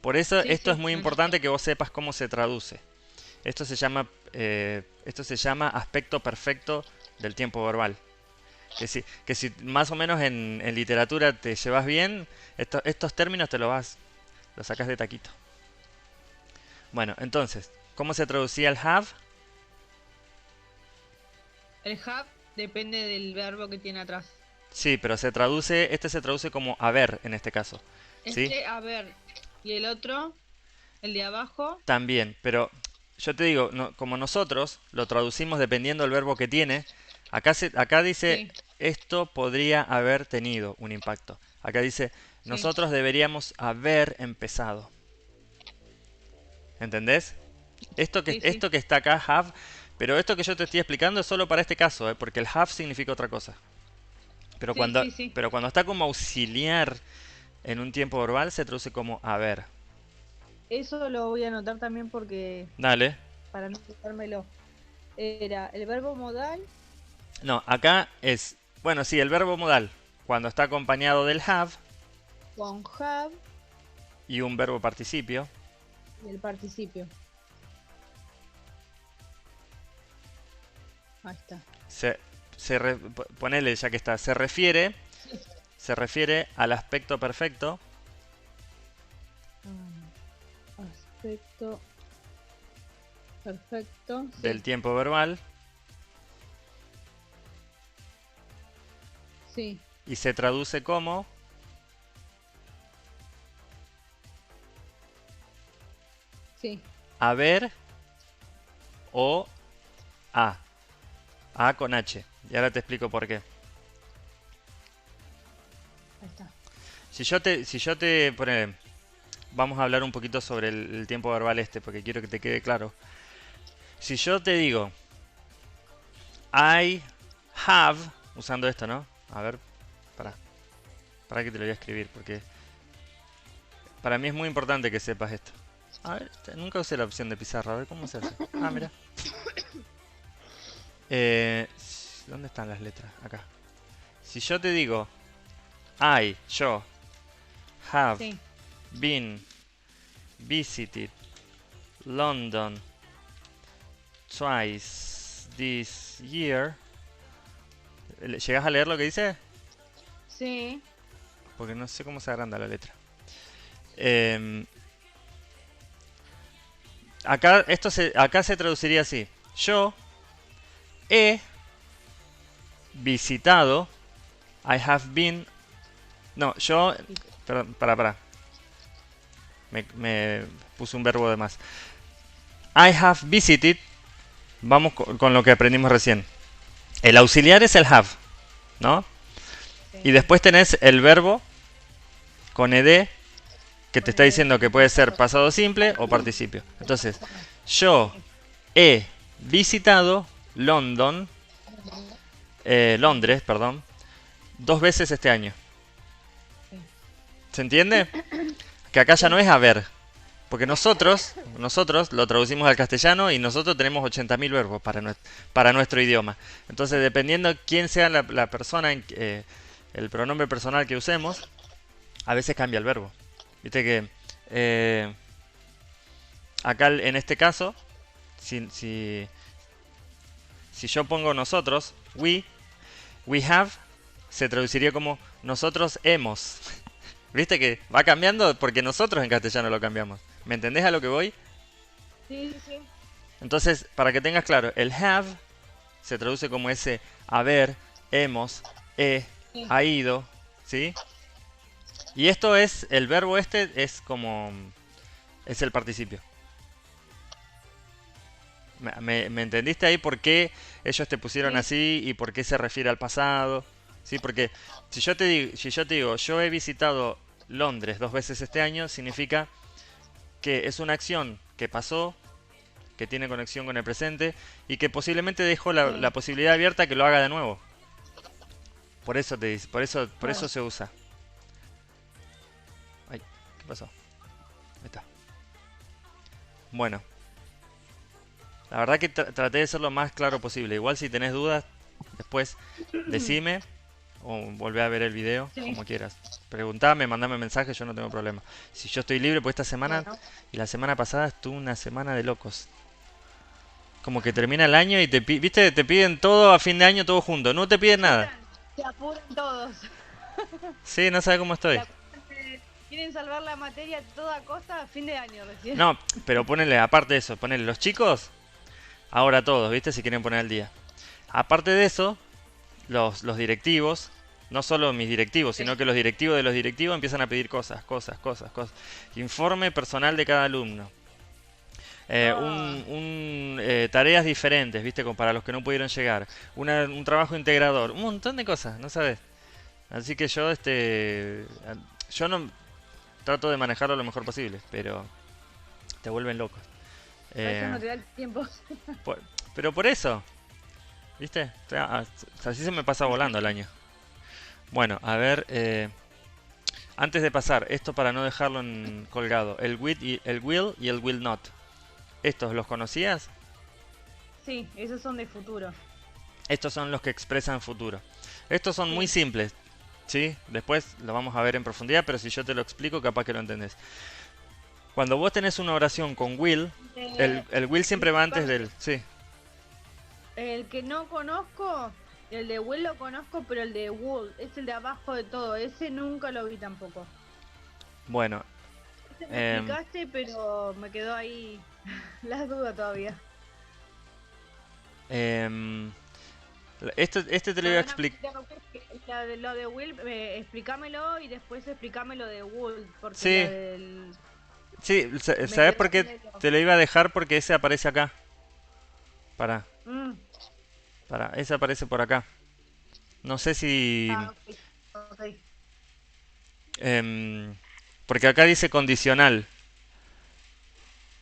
Por eso Sí, esto es sí, muy lo importante entiendo. que vos sepas cómo se traduce. Esto se llama aspecto perfecto del tiempo verbal. Que si más o menos en literatura te llevas bien, estos términos los sacas de taquito. Bueno, entonces, ¿cómo se traducía el have? El have depende del verbo que tiene atrás. Sí, pero este se traduce como haber en este caso. ¿Sí? A ver. Y el otro, el de abajo. También, pero yo te digo, como nosotros lo traducimos dependiendo del verbo que tiene, acá dice, Sí. esto podría haber tenido un impacto. Acá dice, Sí. nosotros deberíamos haber empezado. ¿Entendés? Esto que, Sí, sí. esto que está acá, have, pero esto que yo te estoy explicando es solo para este caso, ¿eh? Porque el have significa otra cosa. Pero Sí, cuando, sí, sí. pero cuando está como auxiliar en un tiempo verbal, se traduce como haber. Eso lo voy a anotar también porque Dale. para no olvidármelo. Era el verbo modal. No, acá es, bueno, sí, el verbo modal, cuando está acompañado del have Con have y un verbo participio. y el participio. Ahí está. Se, ponele ya que está, se refiere al aspecto perfecto Aspecto perfecto. del Sí, tiempo verbal sí. y se traduce como Sí, haber o a. A con H. Y ahora te explico por qué. ahí está. Si yo te vamos a hablar un poquito sobre el tiempo verbal este, porque quiero que te quede claro. Si yo te digo I have, usando esto, ¿no? A ver, para que te lo voy a escribir, porque para mí es muy importante que sepas esto. A ver, nunca usé la opción de pizarra, a ver cómo se hace. Ah, mira. Eh, ¿Dónde están las letras? Acá. Si yo te digo yo, have Sí, been visited London twice this year. ¿Llegas a leer lo que dice? sí, Porque no sé cómo se agranda la letra. Em, acá se traduciría así. Yo he visitado. I have been. No, yo. Perdón, para. Me puse un verbo de más. I have visited. Vamos con lo que aprendimos recién. El auxiliar es el have, ¿no? Y sí. después tenés el verbo con ed que te está Ponele diciendo que puede ser pasado simple o participio. Entonces, yo sí, he visitado Londres, perdón, 2 veces este año. sí, ¿Se entiende? Que acá ya no sí. es haber, porque nosotros lo traducimos al castellano y nosotros tenemos 80.000 verbos para nuestro idioma. Entonces, dependiendo quién sea la persona, el pronombre personal que usemos, a veces cambia el verbo. Viste que acá en este caso, si, si, si yo pongo nosotros, we have, se traduciría como nosotros hemos. ¿Viste que va cambiando? Porque nosotros en castellano lo cambiamos. ¿Me entendés a lo que voy? Sí, sí, sí. Entonces, para que tengas claro, el have se traduce como ese haber, hemos, Sí. ha ido, ¿sí? Y esto es, el verbo este es como, es el participio. ¿Me entendiste ahí por qué ellos te pusieron Sí. así y por qué se refiere al pasado? Sí, porque si yo te digo, yo he visitado Londres 2 veces este año, significa que es una acción que pasó, que tiene conexión con el presente y que posiblemente dejó la Sí, posibilidad abierta que lo haga de nuevo. Por eso te dice, por eso claro. se usa. Ay, ¿qué pasó? Ahí está. Bueno, la verdad que traté de ser lo más claro posible. Igual si tenés dudas, después decime o volvé a ver el video, Sí. como quieras. Preguntame, mandame mensaje, yo no tengo problema. Si yo estoy libre, pues esta semana Bueno. y la semana pasada estuve una semana de locos. Como que termina el año y viste, te piden todo a fin de año, todo junto. No te piden nada. Se apuran todos. Sí, no sabe cómo Se estoy. apuran, quieren salvar la materia a toda costa a fin de año recién. No, pero ponele, aparte de eso, ponele los chicos, ahora todos, viste, si quieren poner al día. Aparte de eso, los directivos, no solo mis directivos, sino Sí. que los directivos de los directivos empiezan a pedir cosas. Informe personal de cada alumno. Oh, Tareas diferentes, ¿viste? Como para los que no pudieron llegar. Un trabajo integrador. Un montón de cosas, ¿no sabes? Así que yo no trato de manejarlo lo mejor posible, pero te vuelven locos. a veces Eh, no te da el tiempo. por- pero por eso, ¿viste? O sea, así se me pasa volando el año. Bueno, a ver, antes de pasar, esto para no dejarlo colgado, el will y el will not. ¿Estos los conocías? Sí, esos son de futuro. Estos son los que expresan futuro. Estos son muy Sí. simples, ¿sí? Después lo vamos a ver en profundidad, pero si yo te lo explico, capaz que lo entendés. Cuando vos tenés una oración con will, el will siempre va antes Disculpame, del... Sí. el que no conozco, el de Will lo conozco, pero el de Wool es el de abajo de todo. Ese nunca lo vi tampoco. Bueno, Ese me em, explicaste, pero me quedó ahí la duda todavía. em, este te lo iba a Perdóname, explicar. lo de Will, explícamelo y después explícame lo de Wool, porque lo Sí, del... sí, Me ¿sabes quedo por qué medio... te lo iba a dejar? Porque ese aparece acá. Para, Mm, ese aparece por acá. No sé si... ok, ok. em, porque acá dice condicional.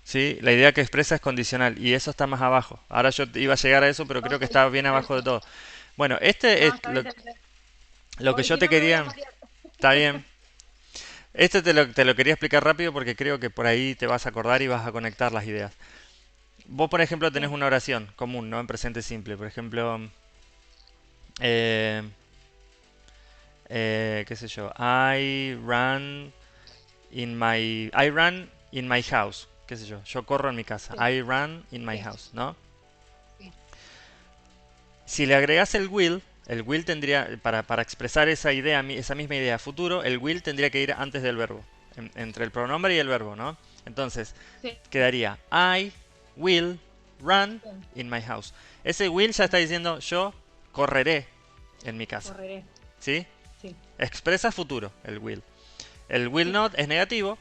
¿Sí? La idea que expresa es condicional y eso está más abajo. Ahora yo iba a llegar a eso, pero creo Ok, que está bien abajo de perfecto. todo. Bueno, este No, es está bien, está bien. lo que Porque yo si te no me voy a quería... marear. Está bien. Este te lo quería explicar rápido porque creo que por ahí te vas a acordar y vas a conectar las ideas. Vos, por ejemplo, tenés Sí, una oración común, ¿no? En presente simple. Por ejemplo, eh, qué sé yo, I run in my house, qué sé yo corro en mi casa, sí, I run in my sí, house, ¿no? sí. Si le agregas el will tendría, para expresar esa idea, esa misma idea a futuro, el will tendría que ir antes del verbo, entre el pronombre y el verbo, ¿no? Entonces, Sí, quedaría I will run bien, in my house. Ese will ya está diciendo yo correré en mi casa, correré. ¿sí? Sí, Expresa futuro, el will. El will sí, not es negativo,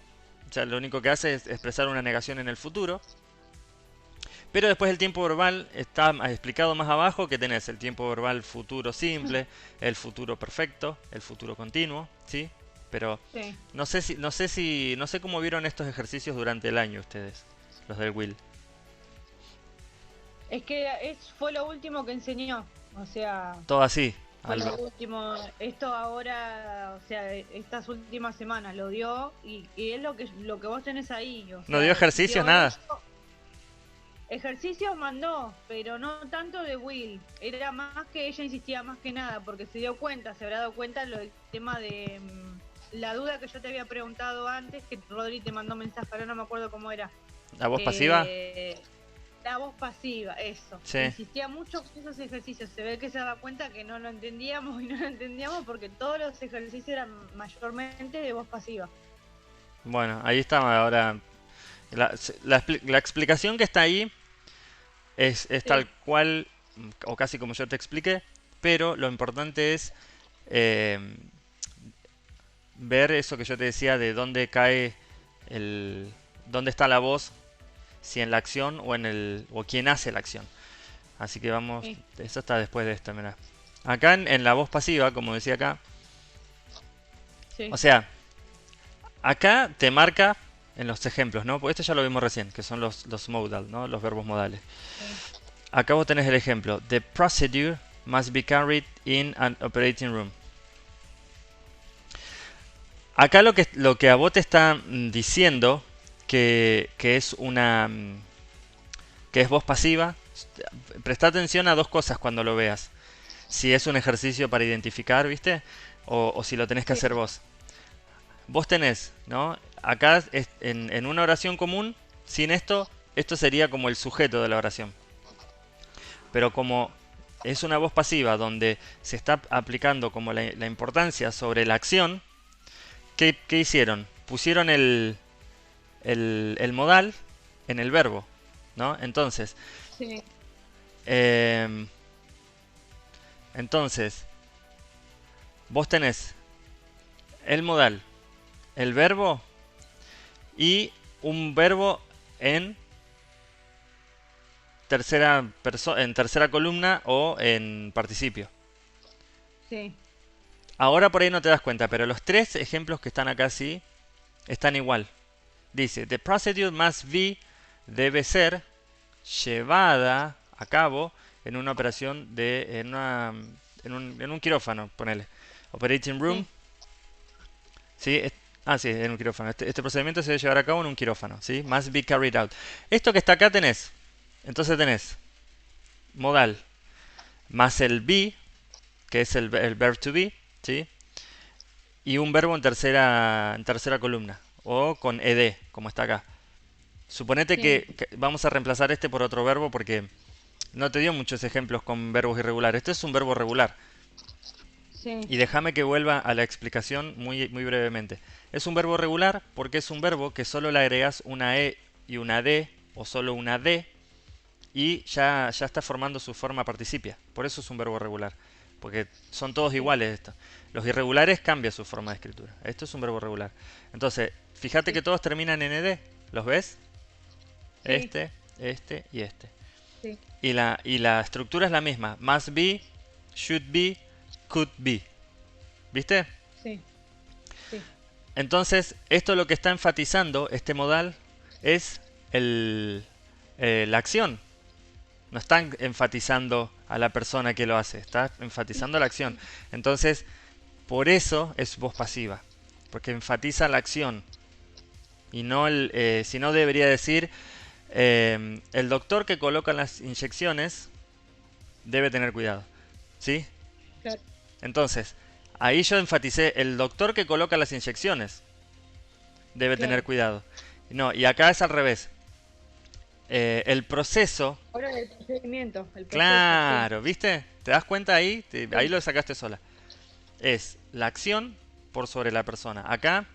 o sea, lo único que hace es expresar una negación en el futuro. Pero después el tiempo verbal está explicado más abajo, que tenés el tiempo verbal futuro simple, el futuro perfecto, el futuro continuo, ¿sí? Pero sí. no sé cómo vieron estos ejercicios durante el año ustedes, los del will. Es que fue lo último que enseñó. O sea, Todo así. fue lo último. Esto ahora, o sea, estas últimas semanas lo dio y es lo que vos tenés ahí. O No dio sea, ejercicios, dio eso. nada. Ejercicios mandó, pero no tanto de Will. Era más que ella insistía más que nada, porque se dio cuenta, se habrá dado cuenta lo del tema de la duda que yo te había preguntado antes, que Rodri te mandó mensaje, ahora no me acuerdo cómo era. La voz pasiva, La voz pasiva, eso. sí. Insistía mucho con esos ejercicios. Se ve que se daba cuenta que no lo entendíamos y no lo entendíamos porque todos los ejercicios eran mayormente de voz pasiva. Bueno, ahí está ahora. La explicación que está ahí es tal Sí, cual, o casi como yo te expliqué, pero lo importante es eh, ver eso que yo te decía de dónde cae dónde está la voz, si en la acción o quién hace la acción. Así que vamos, sí, eso está después de esto, mirá. Acá en la voz pasiva, como decía acá, o sí, sea, acá te marca en los ejemplos, ¿no? Porque esto ya lo vimos recién, que son los modal, ¿no? Los verbos modales. sí, Acá vos tenés el ejemplo. The procedure must be carried in an operating room. Acá lo que a vos te está diciendo que es que es voz pasiva. Presta atención a dos cosas cuando lo veas. Si es un ejercicio para identificar, ¿viste? O si lo tenés que sí, hacer vos. Vos tenés, ¿no? Acá en una oración común, sin esto sería como el sujeto de la oración. Pero como es una voz pasiva donde se está aplicando como la importancia sobre la acción, ¿qué hicieron? Pusieron el modal en el verbo, ¿no? sí, Eh, entonces, vos tenés el modal, el verbo y un verbo en en tercera columna o en participio. sí, Ahora por ahí no te das cuenta, pero los tres ejemplos que están acá sí están igual. Dice, the procedure must be, debe ser, llevada a cabo en una operación en un quirófano, ponele. Operating room, sí, ¿sí? Sí, en un quirófano. Este procedimiento se debe llevar a cabo en un quirófano, ¿sí? Must be carried out. Esto que está acá entonces tenés modal más el be, que es el verb to be, ¿sí? Y un verbo en tercera columna, o con ed, como está acá. Suponete sí, que vamos a reemplazar este por otro verbo porque no te dio muchos ejemplos con verbos irregulares. Este es un verbo regular. sí, Y déjame que vuelva a la explicación muy brevemente. Es un verbo regular porque es un verbo que solo le agregas una E y una D o solo una D y ya está formando su forma participia. Por eso es un verbo regular. porque son todos sí, iguales esto. Los irregulares cambian su forma de escritura. Esto es un verbo regular. Entonces, fíjate que sí, todos terminan en ed. ¿Los ves? sí, Este y este. sí, Y la estructura es la misma. Must be, should be, could be. ¿Viste? sí, sí, Entonces, esto lo que está enfatizando, este modal, es la acción. No están enfatizando a la persona que lo hace, está enfatizando la acción. Entonces, por eso es voz pasiva, porque enfatiza la acción y no si no debería decir el doctor que coloca las inyecciones debe tener cuidado, ¿sí? claro, Entonces, ahí yo enfaticé el doctor que coloca las inyecciones debe tener claro. cuidado. No, y acá es al revés. El proceso, Ahora el procedimiento, el proceso, sí, claro, ¿viste? ¿Te das cuenta ahí? Ahí sí, lo sacaste sola. Es la acción por sobre la persona. Acá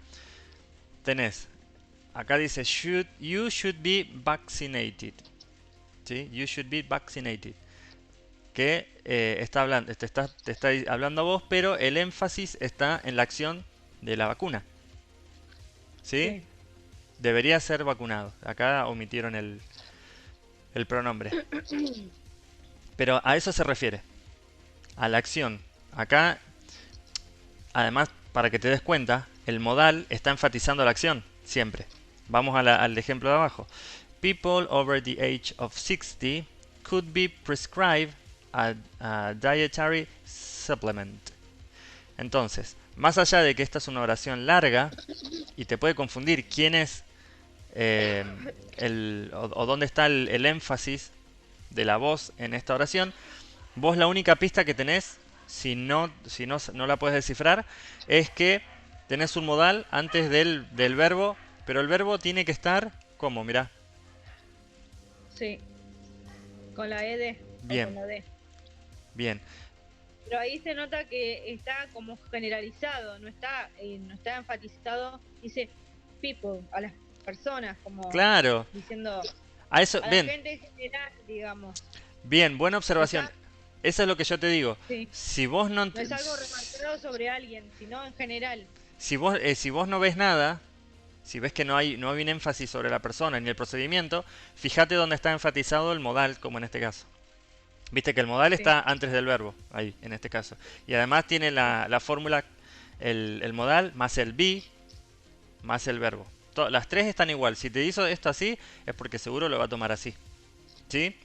tenés, acá dice you should be vaccinated. ¿Sí? You should be vaccinated. Que está hablando, te está hablando a vos, pero el énfasis está en la acción de la vacuna. ¿Sí? sí, Debería ser vacunado. Acá omitieron el pronombre. Pero a eso se refiere, a la acción. Acá, además, para que te des cuenta, el modal está enfatizando la acción, siempre. Vamos al ejemplo de abajo. People over the age of 60 could be prescribed a dietary supplement. Entonces, más allá de que esta es una oración larga y te puede confundir quién es eh, o dónde está el énfasis de la voz en esta oración, vos la única pista que tenés, si no la puedes descifrar, es que tenés un modal antes del verbo, pero el verbo tiene que estar como, mirá, sí, con la ED o con bien, la D. bien. Pero ahí se nota que está como generalizado, no está enfatizado, dice people, a las personas, como Claro, diciendo a eso, a la ven, gente en general, digamos. bien, buena observación. Está, Eso es lo que yo te digo. sí, Si vos no, no es algo remarcado sobre alguien, sino en general. si vos no ves nada, si ves que no hay un énfasis sobre la persona ni el procedimiento, fíjate dónde está enfatizado el modal, como en este caso. Viste que el modal Sí, está antes del verbo, ahí, en este caso. Y además tiene sí, la fórmula, el modal más el be más el verbo. Las tres están igual. Si te hizo esto así, es porque seguro lo va a tomar así. ¿Sí?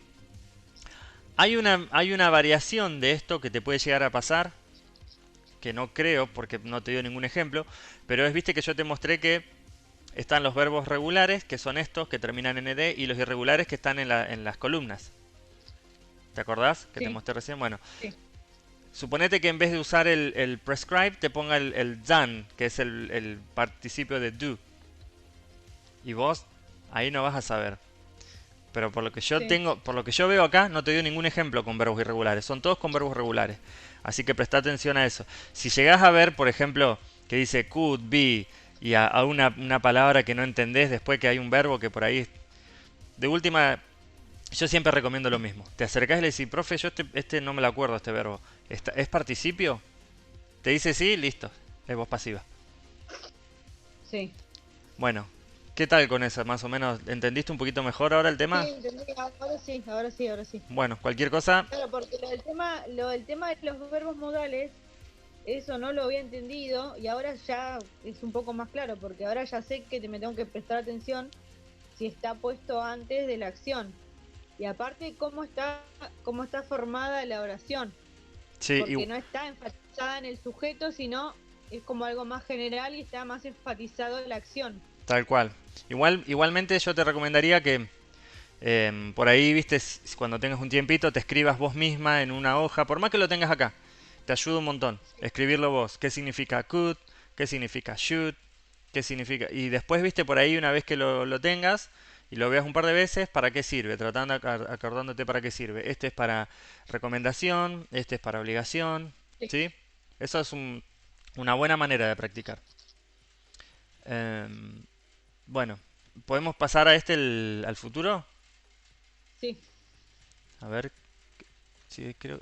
Hay una variación de esto que te puede llegar a pasar, que no creo porque no te dio ningún ejemplo, pero viste que yo te mostré que están los verbos regulares, que son estos, que terminan en ed, y los irregulares que están en las columnas. ¿Te acordás? Que te sí, mostré recién. Bueno, sí, suponete que en vez de usar el prescribe te ponga el done, que es el participio de do. Y vos ahí no vas a saber. Pero sí, por lo que yo veo acá, no te dio ningún ejemplo con verbos irregulares. Son todos con verbos regulares. Así que presta atención a eso. Si llegás a ver, por ejemplo, que dice could be y a una palabra que no entendés después que hay un verbo que por ahí... De última, yo siempre recomiendo lo mismo. Te acercás y le decís, profe, yo este no me lo acuerdo, este verbo. ¿Es participio? Te dice sí, listo. Es voz pasiva. sí. Bueno, ¿qué tal con eso? Más o menos, ¿entendiste un poquito mejor ahora el Sí, tema? entendí, ahora sí, ahora sí, ahora sí. Bueno, cualquier cosa, Claro, porque lo del tema de los verbos modales, eso no lo había entendido y ahora ya es un poco más claro, porque ahora ya sé que me tengo que prestar atención si está puesto antes de la acción. Y aparte cómo está formada la oración, sí, porque no está enfatizada en el sujeto, sino es como algo más general y está más enfatizado en la acción. tal cual. Igualmente yo te recomendaría que por ahí, viste, cuando tengas un tiempito, te escribas vos misma en una hoja, por más que lo tengas acá. Te ayuda un montón. Sí, Escribirlo vos. ¿Qué significa could? ¿Qué significa should? ¿Qué significa? Y después, viste, por ahí, una vez que lo tengas y lo veas un par de veces, ¿para qué sirve? Tratando, acordándote para qué sirve. Este es para recomendación, este es para obligación, sí, ¿sí? Eso es una buena manera de practicar. Em, bueno, ¿podemos pasar a al futuro? sí. A ver. Sí, creo.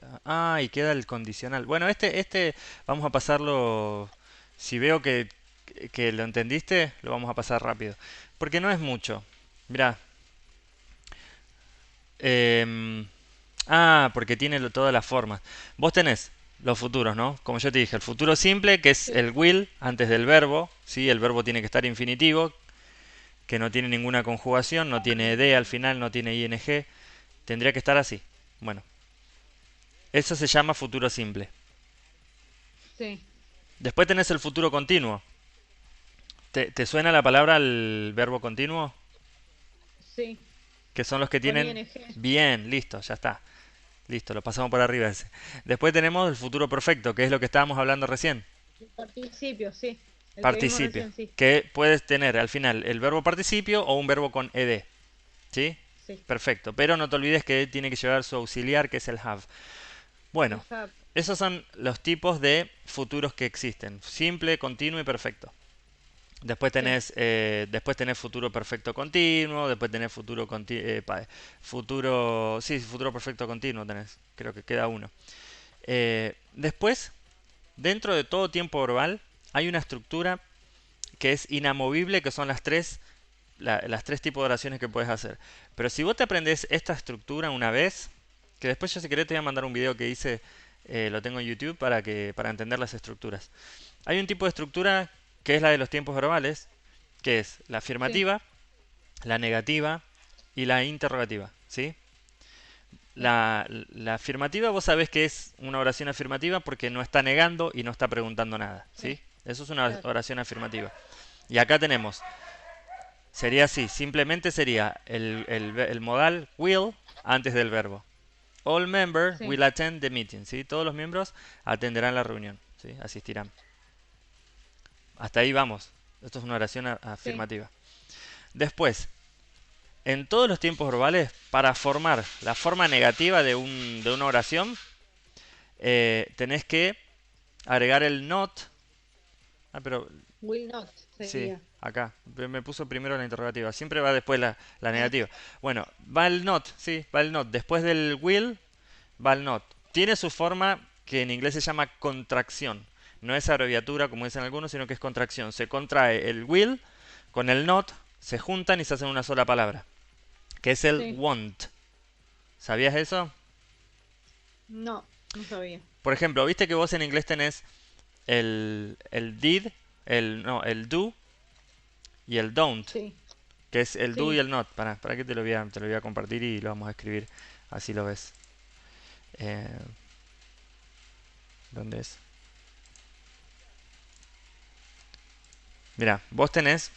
Y queda el condicional. Bueno, este vamos a pasarlo. Si veo que lo entendiste, lo vamos a pasar rápido. Porque no es mucho. Mirá. em, porque tiene todas las formas. Vos tenés los futuros, ¿no? Como yo te dije, el futuro simple, que es Sí, el will antes del verbo. ¿Sí? El verbo tiene que estar infinitivo, que no tiene ninguna conjugación, no tiene ed al final, no tiene ing. Tendría que estar así. Bueno, eso se llama futuro simple. sí, Después tenés el futuro continuo. ¿Te suena la palabra al verbo continuo? sí, Que son los que con tienen... ING. Bien, listo, ya está. Listo, lo pasamos por arriba ese. Después tenemos el futuro perfecto, que es lo que estábamos hablando recién. El participio, sí. El que vimos Participio. recién, sí. Que puedes tener al final el verbo participio o un verbo con ed. ¿Sí? Sí. Perfecto. Pero no te olvides que tiene que llevar su auxiliar, que es el have. El Bueno, hub. esos son los tipos de futuros que existen. Simple, continuo y perfecto. Sí. Después tenés futuro perfecto continuo, después tenés futuro perfecto continuo tenés, creo que queda uno. Después, dentro de todo tiempo verbal, hay una estructura que es inamovible, que son las tres tipos de oraciones que puedes hacer. Pero si vos te aprendés esta estructura una vez, que después yo si querés te voy a mandar un video que hice, lo tengo en YouTube para entender las estructuras. Hay un tipo de estructura que es la de los tiempos verbales, que es la Sí. afirmativa, la negativa y la interrogativa, ¿sí? Sí. La afirmativa vos sabés que es una oración afirmativa porque no está negando y no está preguntando nada, Sí. ¿sí? Eso es una Claro. oración afirmativa. Y acá tenemos, sería así, simplemente sería el modal will antes del verbo. All members Sí. will attend the meeting, ¿sí? Todos los miembros atenderán la reunión, ¿sí? Asistirán. Hasta ahí vamos. Esto es una oración Sí. afirmativa. Después, en todos los tiempos verbales, para formar la forma negativa de una oración, tenés que agregar el not. Pero Will not sí, sería. acá. Me puso primero la interrogativa. Siempre va después la Ah, negativa. Bueno, va el not, sí, va el not. Después del will, va el not. Tiene su forma que en inglés se llama contracción. No es abreviatura como dicen algunos, sino que es contracción. Se contrae el will con el not, se juntan y se hacen una sola palabra, que es el sí. want. ¿Sabías eso? No, no sabía. Por ejemplo, viste que vos en inglés tenés el did, no, el do y el don't, Sí. que es el do y Sí. el not. Para que te lo voy a compartir y lo vamos a escribir, así lo ves. Eh, ¿Dónde es? Mira, vos tenés,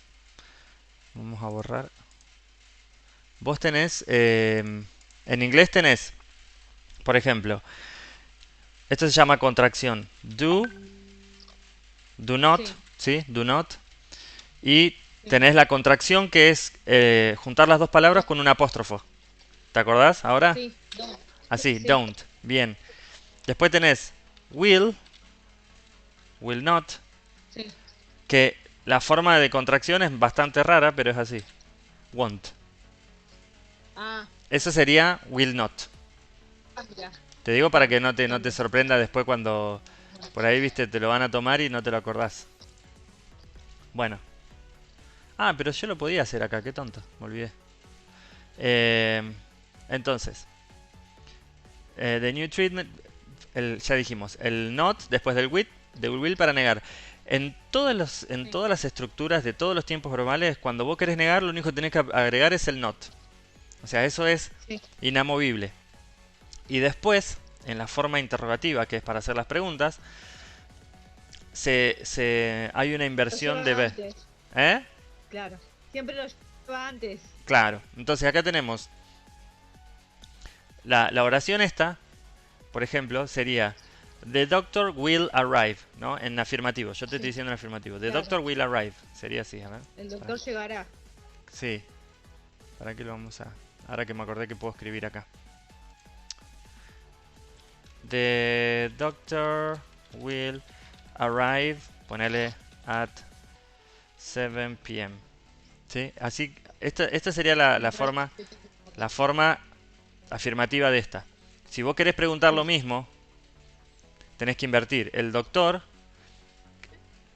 vamos a borrar, vos tenés, en inglés tenés, por ejemplo, esto se llama contracción, do not, Sí. ¿sí? Do not. Y Sí. tenés la contracción que es juntar las dos palabras con un apóstrofo. ¿Te acordás ahora? Sí. Don't. Así, Sí. don't. Bien. Después tenés will not, Sí. que la forma de contracción es bastante rara, pero es así. Won't. Ah, Eso sería will not. mira. Te digo para Está. que no te Bien. sorprenda después cuando por ahí, viste, te lo van a tomar y no te lo acordás. Bueno. Pero yo lo podía hacer acá, qué tonto, me olvidé. Eh, entonces, the new treatment, ya dijimos, el not después del will para negar. En Sí. todas las estructuras de todos los tiempos verbales, cuando vos querés negar, lo único que tenés que agregar es el not. O sea, eso es Sí. inamovible. Y después, en la forma interrogativa, que es para hacer las preguntas, hay una Lo inversión de lleva B. antes. ¿Eh? Claro. Siempre lo lleva antes. Claro. Entonces acá tenemos la oración esta, por ejemplo, sería The doctor will arrive, ¿no? En afirmativo. Yo te estoy Sí. diciendo en afirmativo. The Claro. doctor will arrive. Sería así, a ver. El Pará. doctor llegará. Sí. ¿Para qué lo vamos a...? Ahora que me acordé que puedo escribir acá. The doctor will arrive, ponele at 7 p.m. ¿Sí? Así, esta sería la forma afirmativa de esta. Si vos querés preguntar lo Sí, mismo, tenés que invertir. El doctor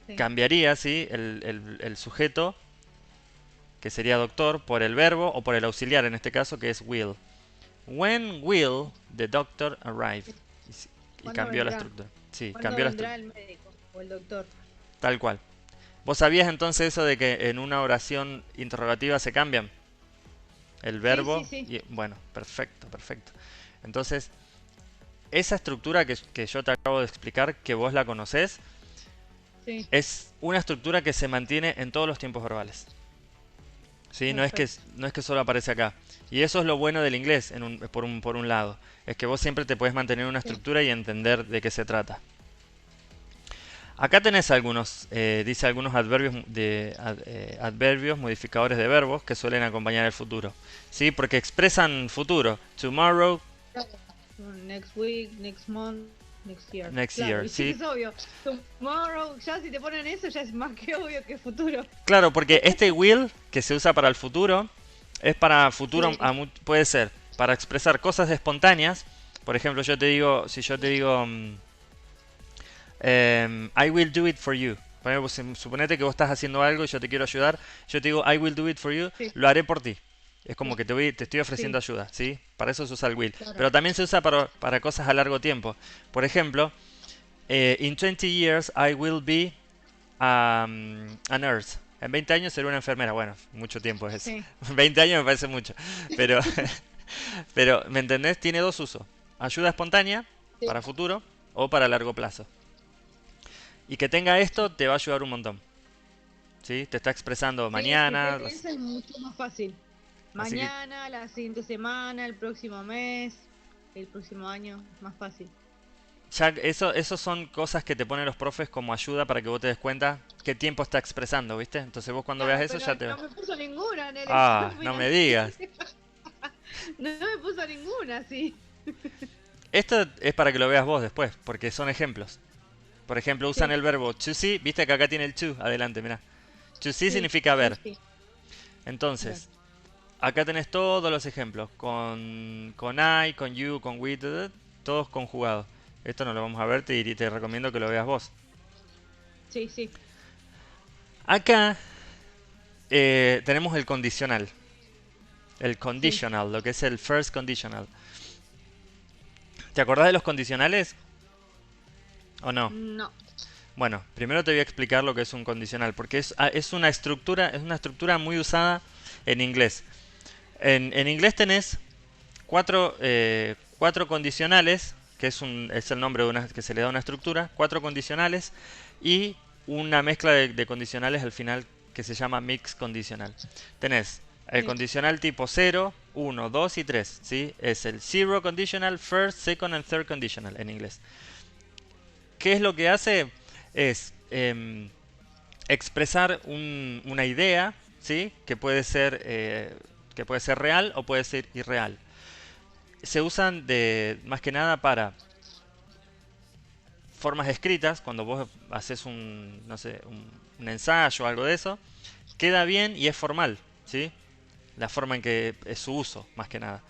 sí. cambiaría, ¿sí? El sujeto, que sería doctor, por el verbo o por el auxiliar, en este caso, que es will. When will the doctor arrive? Y ¿Cuándo cambió la vendrá? estructura. Sí, ¿Cuándo cambió la vendrá estructura. el médico o el doctor? Tal cual. ¿Vos sabías entonces eso de que en una oración interrogativa se cambian el Sí, sí, verbo? sí. Y, bueno, perfecto, perfecto. Entonces, esa estructura que yo te acabo de explicar, que vos la conocés, Sí, es una estructura que se mantiene en todos los tiempos verbales. ¿Sí? perfecto. No es que solo aparece acá. Y eso es lo bueno del inglés, por un lado. Es que vos siempre te puedes mantener una Sí. estructura y entender de qué se trata. Acá tenés algunos, dice algunos adverbios modificadores de verbos que suelen acompañar el futuro. ¿Sí? Porque expresan futuro. Tomorrow, Claro. Next week, next month, next year. next Claro, year. y sí, ¿Sí? es obvio. Tomorrow, ya si te ponen eso, ya es más que obvio que futuro. Claro, porque este will que se usa para el futuro es para futuro, Sí, puede ser para expresar cosas espontáneas. Por ejemplo, yo te digo, si yo te digo, I will do it for you. Suponete que vos estás haciendo algo y yo te quiero ayudar. Yo te digo, I will do it for you. sí, Lo haré por ti. Es como sí, que te estoy ofreciendo sí, ayuda, ¿sí? Para eso se usa el will. claro. Pero también se usa para cosas a largo tiempo. Por ejemplo, in 20 years I will be a nurse. En 20 años seré una enfermera. Bueno, mucho tiempo es eso. Sí, 20 años me parece mucho. Pero, pero ¿me entendés? Tiene dos usos. Ayuda espontánea sí, para futuro o para largo plazo. Y que tenga esto sí. te va a ayudar un montón. ¿Sí? Te está expresando Sí, es que mañana. eso es mucho más fácil. Así que Mañana, la siguiente semana, el próximo mes, el próximo año, más fácil. ya eso son cosas que te ponen los profes como ayuda para que vos te des cuenta qué tiempo está expresando, ¿viste? Entonces vos cuando veas Claro, eso pero ya te... no me puso ninguna en el Ah, no examen me así. digas. No me puso ninguna así. Esto es para que lo veas vos después, porque son ejemplos. Por ejemplo, usan Sí, el verbo to see, viste que acá tiene el to, adelante, mira. To see sí, significa sí, ver. sí. Ver. Entonces, acá tenés todos los ejemplos, con I, con you, con we, todos conjugados. Esto no lo vamos a ver, te recomiendo que lo veas vos. Sí, sí, Acá tenemos el condicional, el sí. conditional, lo que es el first conditional. ¿Te acordás de los condicionales o no? No. Bueno, primero te voy a explicar lo que es un condicional, porque es una estructura muy usada en inglés. En inglés tenés cuatro condicionales, que es el nombre que se le da a una estructura, cuatro condicionales y una mezcla de condicionales al final que se llama mix condicional. Tenés el Sí, condicional tipo 0, 1, 2 y 3, ¿sí? Es el zero conditional, first, second and third conditional en inglés. ¿Qué es lo que hace? Es expresar una idea, ¿sí? Que puede ser real o puede ser irreal. Se usan más que nada para formas escritas, cuando vos haces no sé, un ensayo o algo de eso, queda bien y es formal, ¿sí? La forma en que es su uso, más que nada.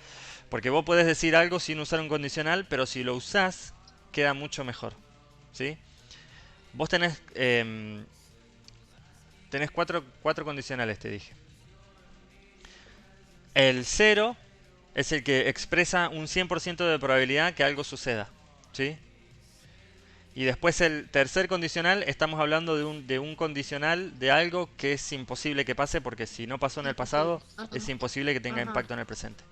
Porque vos podés decir algo sin usar un condicional, pero si lo usás, queda mucho mejor, ¿sí? Vos tenés cuatro condicionales, te dije. El cero es el que expresa un 100% de probabilidad que algo suceda, ¿sí? Y después el tercer condicional, estamos hablando de un condicional de algo que es imposible que pase, porque si no pasó en el imposible. pasado, Ajá, es imposible que tenga ajá. impacto en el presente.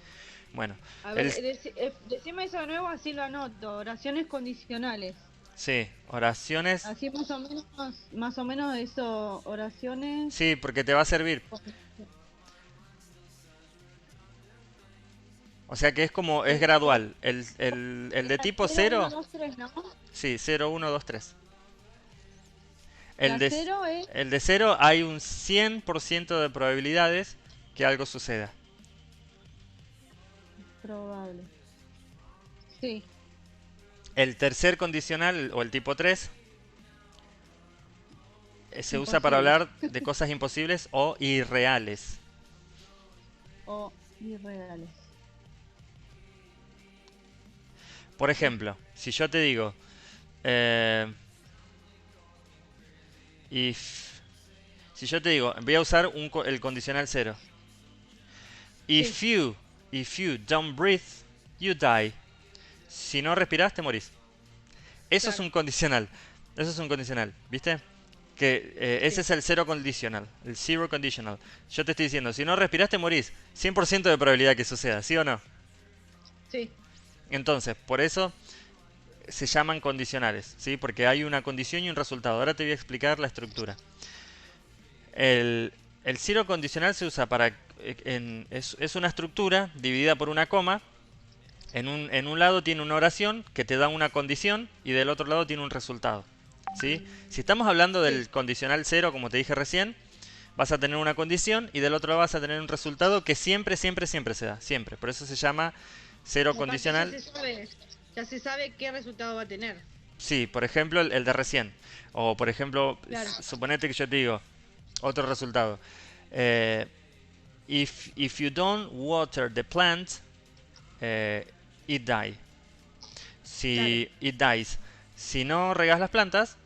Bueno, A ver, el, decime eso de nuevo, así lo anoto. Oraciones condicionales. sí, oraciones, Así más o menos eso, oraciones. sí, porque te va a servir. O sea que es Sí. gradual. El de La tipo 0, 1, cero, 2, 3, ¿no? sí, cero, uno, 2, 3. El La de, cero es el de cero hay un 100% de probabilidades que algo suceda. probable. Sí, El tercer condicional o el tipo 3 se usa para imposible. hablar de cosas imposibles o irreales. O irreales. Por ejemplo, si yo te digo, eh, if, si yo te digo, voy a usar el condicional cero. Sí, If you, if you don't breathe, you die. Si no respiras, te morís. Eso es claro. un condicional. Eso es un condicional, ¿viste? Que ese Sí, es el cero condicional, el zero conditional. Yo te estoy diciendo, si no respiras, te morís. 100% de probabilidad que suceda, ¿sí o no? sí. Entonces, por eso se llaman condicionales, ¿sí? Porque hay una condición y un resultado. Ahora te voy a explicar la estructura. El cero condicional se usa para... es una estructura dividida por una coma. En un lado tiene una oración que te da una condición y del otro lado tiene un resultado, ¿sí? Si estamos hablando Sí. del condicional cero, como te dije recién, vas a tener una condición y del otro lado vas a tener un resultado que siempre, siempre, siempre se da. Siempre. Por eso se llama cero Y aparte condicional. ya se sabe qué resultado va a tener. Sí, por ejemplo, el de recién. O por ejemplo, Claro. suponete que yo te digo otro resultado. Eh, if you don't water the plant, eh, it die. Claro, Si it dies. Si no regas las plantas,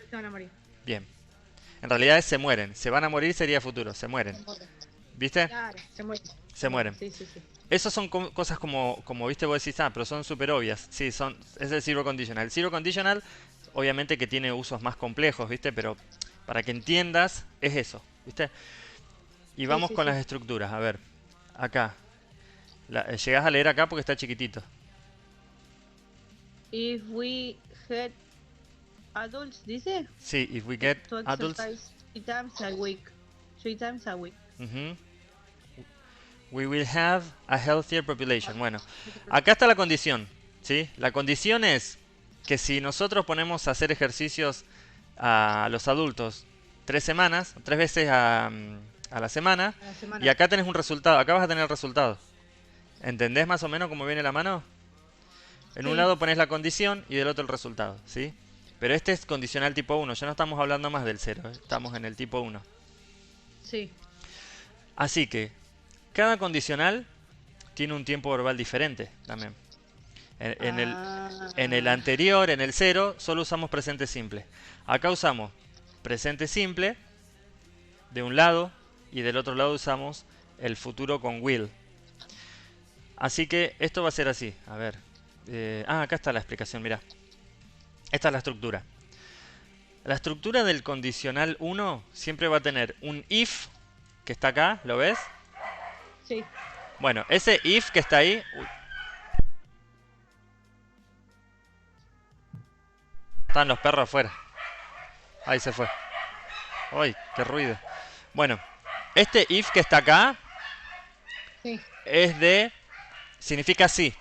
se van a morir. bien. En realidad es se mueren. Se van a morir sería futuro. Se mueren. Se mueren. ¿Viste? Claro, Se se mueren, mueren. sí, sí, sí. Esas son cosas como viste vos decís, pero son súper obvias. Sí, es el zero conditional. El zero conditional, obviamente que tiene usos más complejos, ¿viste? Pero para que entiendas, es eso, ¿viste? Y Sí, vamos sí, con las sí. estructuras. A ver, acá. Llegás a leer acá porque está chiquitito. If we had adults, dice, Sí, if we get to adults, exercise 3 times a week. 3 times a week. mhm, we will have a healthier population. Bueno, acá está la condición, ¿sí? La condición es que si nosotros ponemos a hacer ejercicios a los adultos 3 semanas, 3 veces a la semana, A la y semana. acá tenés un resultado, acá vas a tener el resultado. ¿Entendés más o menos cómo viene la mano? En un Sí, lado pones la condición y del otro el resultado, ¿sí? Pero este es condicional tipo 1, ya no estamos hablando más del 0, estamos en el tipo 1. sí. Así que cada condicional tiene un tiempo verbal diferente también. En el Ah, anterior, en el 0, solo usamos presente simple. Acá usamos presente simple de un lado y del otro lado usamos el futuro con will. Así que esto va a ser así. A ver. Acá está la explicación, mira. Esta es la estructura. La estructura del condicional 1 siempre va a tener un if, que está acá, ¿lo ves? sí. Bueno, ese if que está ahí... Uy, están los perros afuera. Ahí se fue. Uy, qué ruido. Bueno, este if que está acá Sí, es de... significa sí.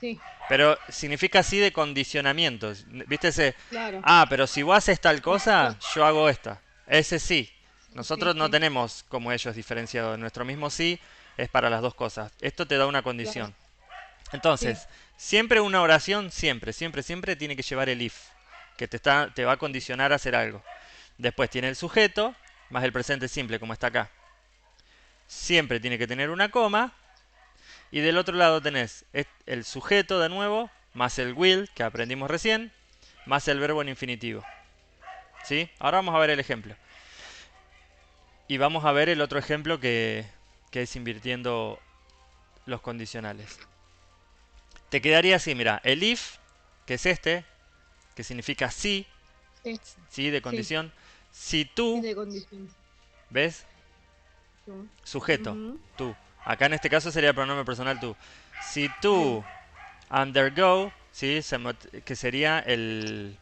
sí, Pero significa sí de condicionamientos. ¿Viste ese? claro. Pero si vos haces tal cosa, Condición. yo hago esta. Ese sí. Sí, sí, Nosotros no sí. tenemos como ellos diferenciado. Nuestro mismo sí es para las dos cosas. Esto te da una Claro. condición. Sí, Entonces, siempre una oración, siempre, siempre, siempre tiene que llevar el if, que te va a condicionar a hacer algo. Después tiene el sujeto, más el presente simple, como está acá. Siempre tiene que tener una coma. Y del otro lado tenés el sujeto de nuevo, más el will, que aprendimos recién, más el verbo en infinitivo. ¿Sí? Ahora vamos a ver el ejemplo. Y vamos a ver el otro ejemplo que es invirtiendo los condicionales. Te quedaría así, mira, el if, que es este, que significa sí, sí, sí de sí. condición. Si Sí, tú, de condición. ¿ves? Yo. Sujeto, Ujú. tú. Acá en este caso sería el pronombre personal tú. Si Bien. tú undergo, ¿sí? Que sería el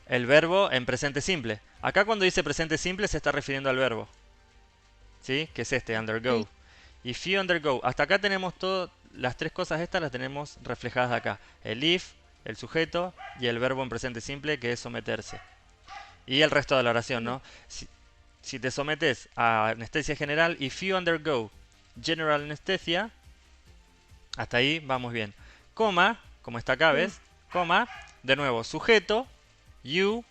verbo en presente simple. Acá cuando dice presente simple se está refiriendo al verbo, ¿sí? Que es este, undergo. Sí, If you undergo. Hasta acá tenemos todo, las tres cosas estas las tenemos reflejadas acá. El if, el sujeto y el verbo en presente simple que es someterse. Y el resto de la oración, sí, ¿no? Si te sometes a anestesia general, if you undergo general anesthesia, hasta ahí vamos bien. Coma, como está acá, sí. ¿ves? Coma, de nuevo, sujeto, you,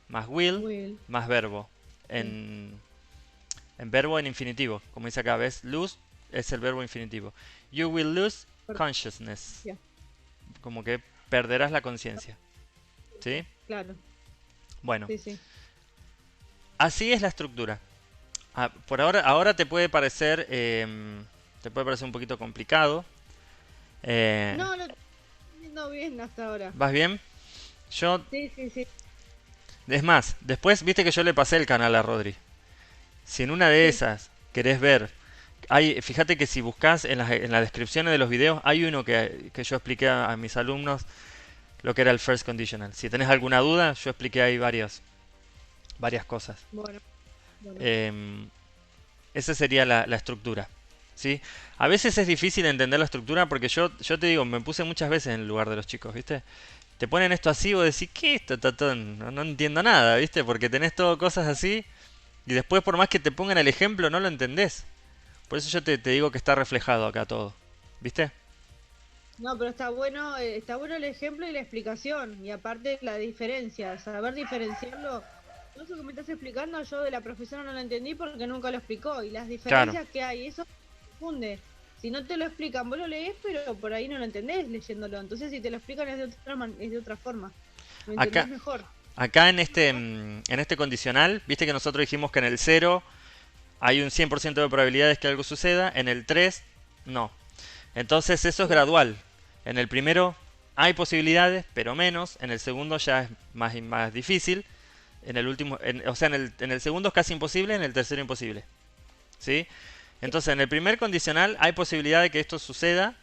más will, Will. más verbo. Sí. En verbo en infinitivo, como dice acá, ¿ves? Lose es el verbo infinitivo. You will lose consciousness. Ya, Como que perderás la conciencia. ¿Sí? claro, Bueno, sí, sí. así es la estructura. Por ahora te puede parecer un poquito complicado. Eh, No, lo estoy viendo bien hasta ahora. ¿Vas bien? Yo, Sí, sí, sí. es más, después viste que yo le pasé el canal a Rodri. Si en una de Sí. esas querés ver, fíjate que si buscas en las descripciones de los videos, hay uno que yo expliqué a mis alumnos lo que era el first conditional. Si tenés alguna duda, yo expliqué ahí varias cosas. Bueno, bueno. Em, Esa sería la estructura. ¿Sí? A veces es difícil entender la estructura porque yo te digo, me puse muchas veces en el lugar de los chicos, ¿viste? Te ponen esto así, vos decís, ¿qué es esto, tatón? No entiendo nada, ¿viste? Porque tenés todo cosas así y después por más que te pongan el ejemplo no lo entendés. Por eso yo te digo que está reflejado acá todo. ¿Viste? No, pero está bueno el ejemplo y la explicación. Y aparte la diferencia, saber diferenciarlo. Todo eso que me estás explicando, yo de la profesora no lo entendí porque nunca lo explicó. Y las Claro. diferencias que hay, eso confunde. Si no te lo explican, vos lo lees, pero por ahí no lo entendés leyéndolo. Entonces, si te lo explican es de otra forma. Lo entendés Acá, mejor. acá en este condicional, viste que nosotros dijimos que en el 0 hay un 100% de probabilidades que algo suceda, en el 3 no. Entonces eso es Sí, gradual. En el primero hay posibilidades, pero menos. En el segundo ya es más y más difícil. En el último, o sea, en el segundo es casi imposible, en el tercero imposible. ¿Sí? sí, Entonces, en el primer condicional hay posibilidad de que esto suceda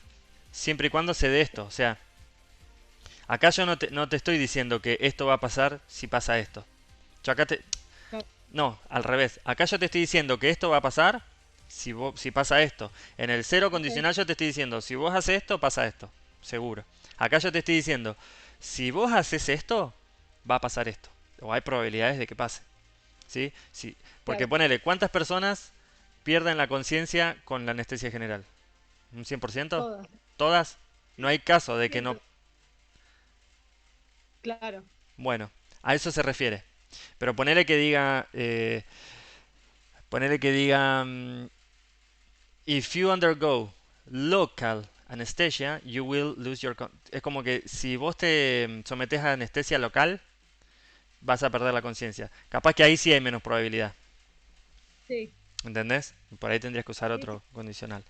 siempre y cuando se dé esto. O sea, acá yo no te estoy diciendo que esto va a pasar si pasa esto. Yo acá te... claro, No, al revés. Acá yo te estoy diciendo que esto va a pasar si pasa esto. En el cero ok, condicional yo te estoy diciendo, si vos haces esto, pasa esto. Seguro. Acá yo te estoy diciendo, si vos haces esto, va a pasar esto. O hay probabilidades de que pase. ¿Sí? Sí. Porque claro. ponele, ¿cuántas personas pierden la conciencia con la anestesia general? ¿Un 100%? Todas. ¿Todas? No hay caso de que no... Siempre, claro. Bueno, a eso se refiere. Pero ponele que diga, if you undergo local anesthesia, you will lose your... Es como que si vos te sometes a anestesia local, vas a perder la conciencia. Capaz que ahí sí hay menos probabilidad. Sí, ¿Entendés? Por ahí tendrías que usar sí, sí. otro condicional.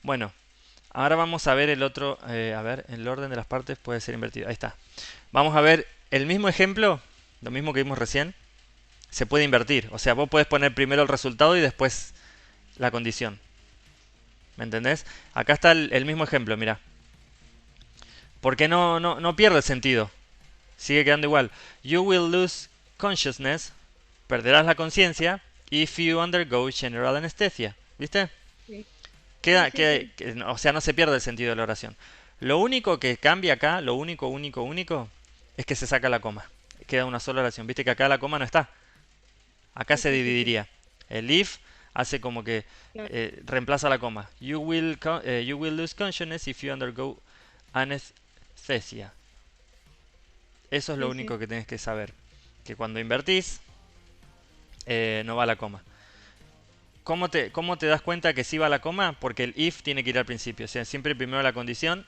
Bueno, ahora vamos a ver el otro. A ver, el orden de las partes puede ser invertido. Ahí está. Vamos a ver el mismo ejemplo, lo mismo que vimos recién. Se puede invertir. O sea, vos puedes poner primero el resultado y después la condición. ¿Me entendés? Acá está el mismo ejemplo, mira. Porque no pierde el sentido. Sigue quedando igual. You will lose consciousness. Perderás la conciencia. If you undergo general anesthesia. ¿Viste? Sí, sí, Queda, sí, sí. o sea, no se pierde el sentido de la oración. Lo único que cambia acá, lo único, es que se saca la coma. Queda una sola oración. Viste que acá la coma no está. Acá Sí, se sí, sí, sí. dividiría. El if hace como que Claro. reemplaza la coma. You will lose consciousness if you undergo anesthesia. Eso es lo Sí, sí. único que tienes que saber. Que cuando invertís, no va la coma. ¿Cómo te das cuenta que sí va la coma? Porque el if tiene que ir al principio. O sea, siempre primero la condición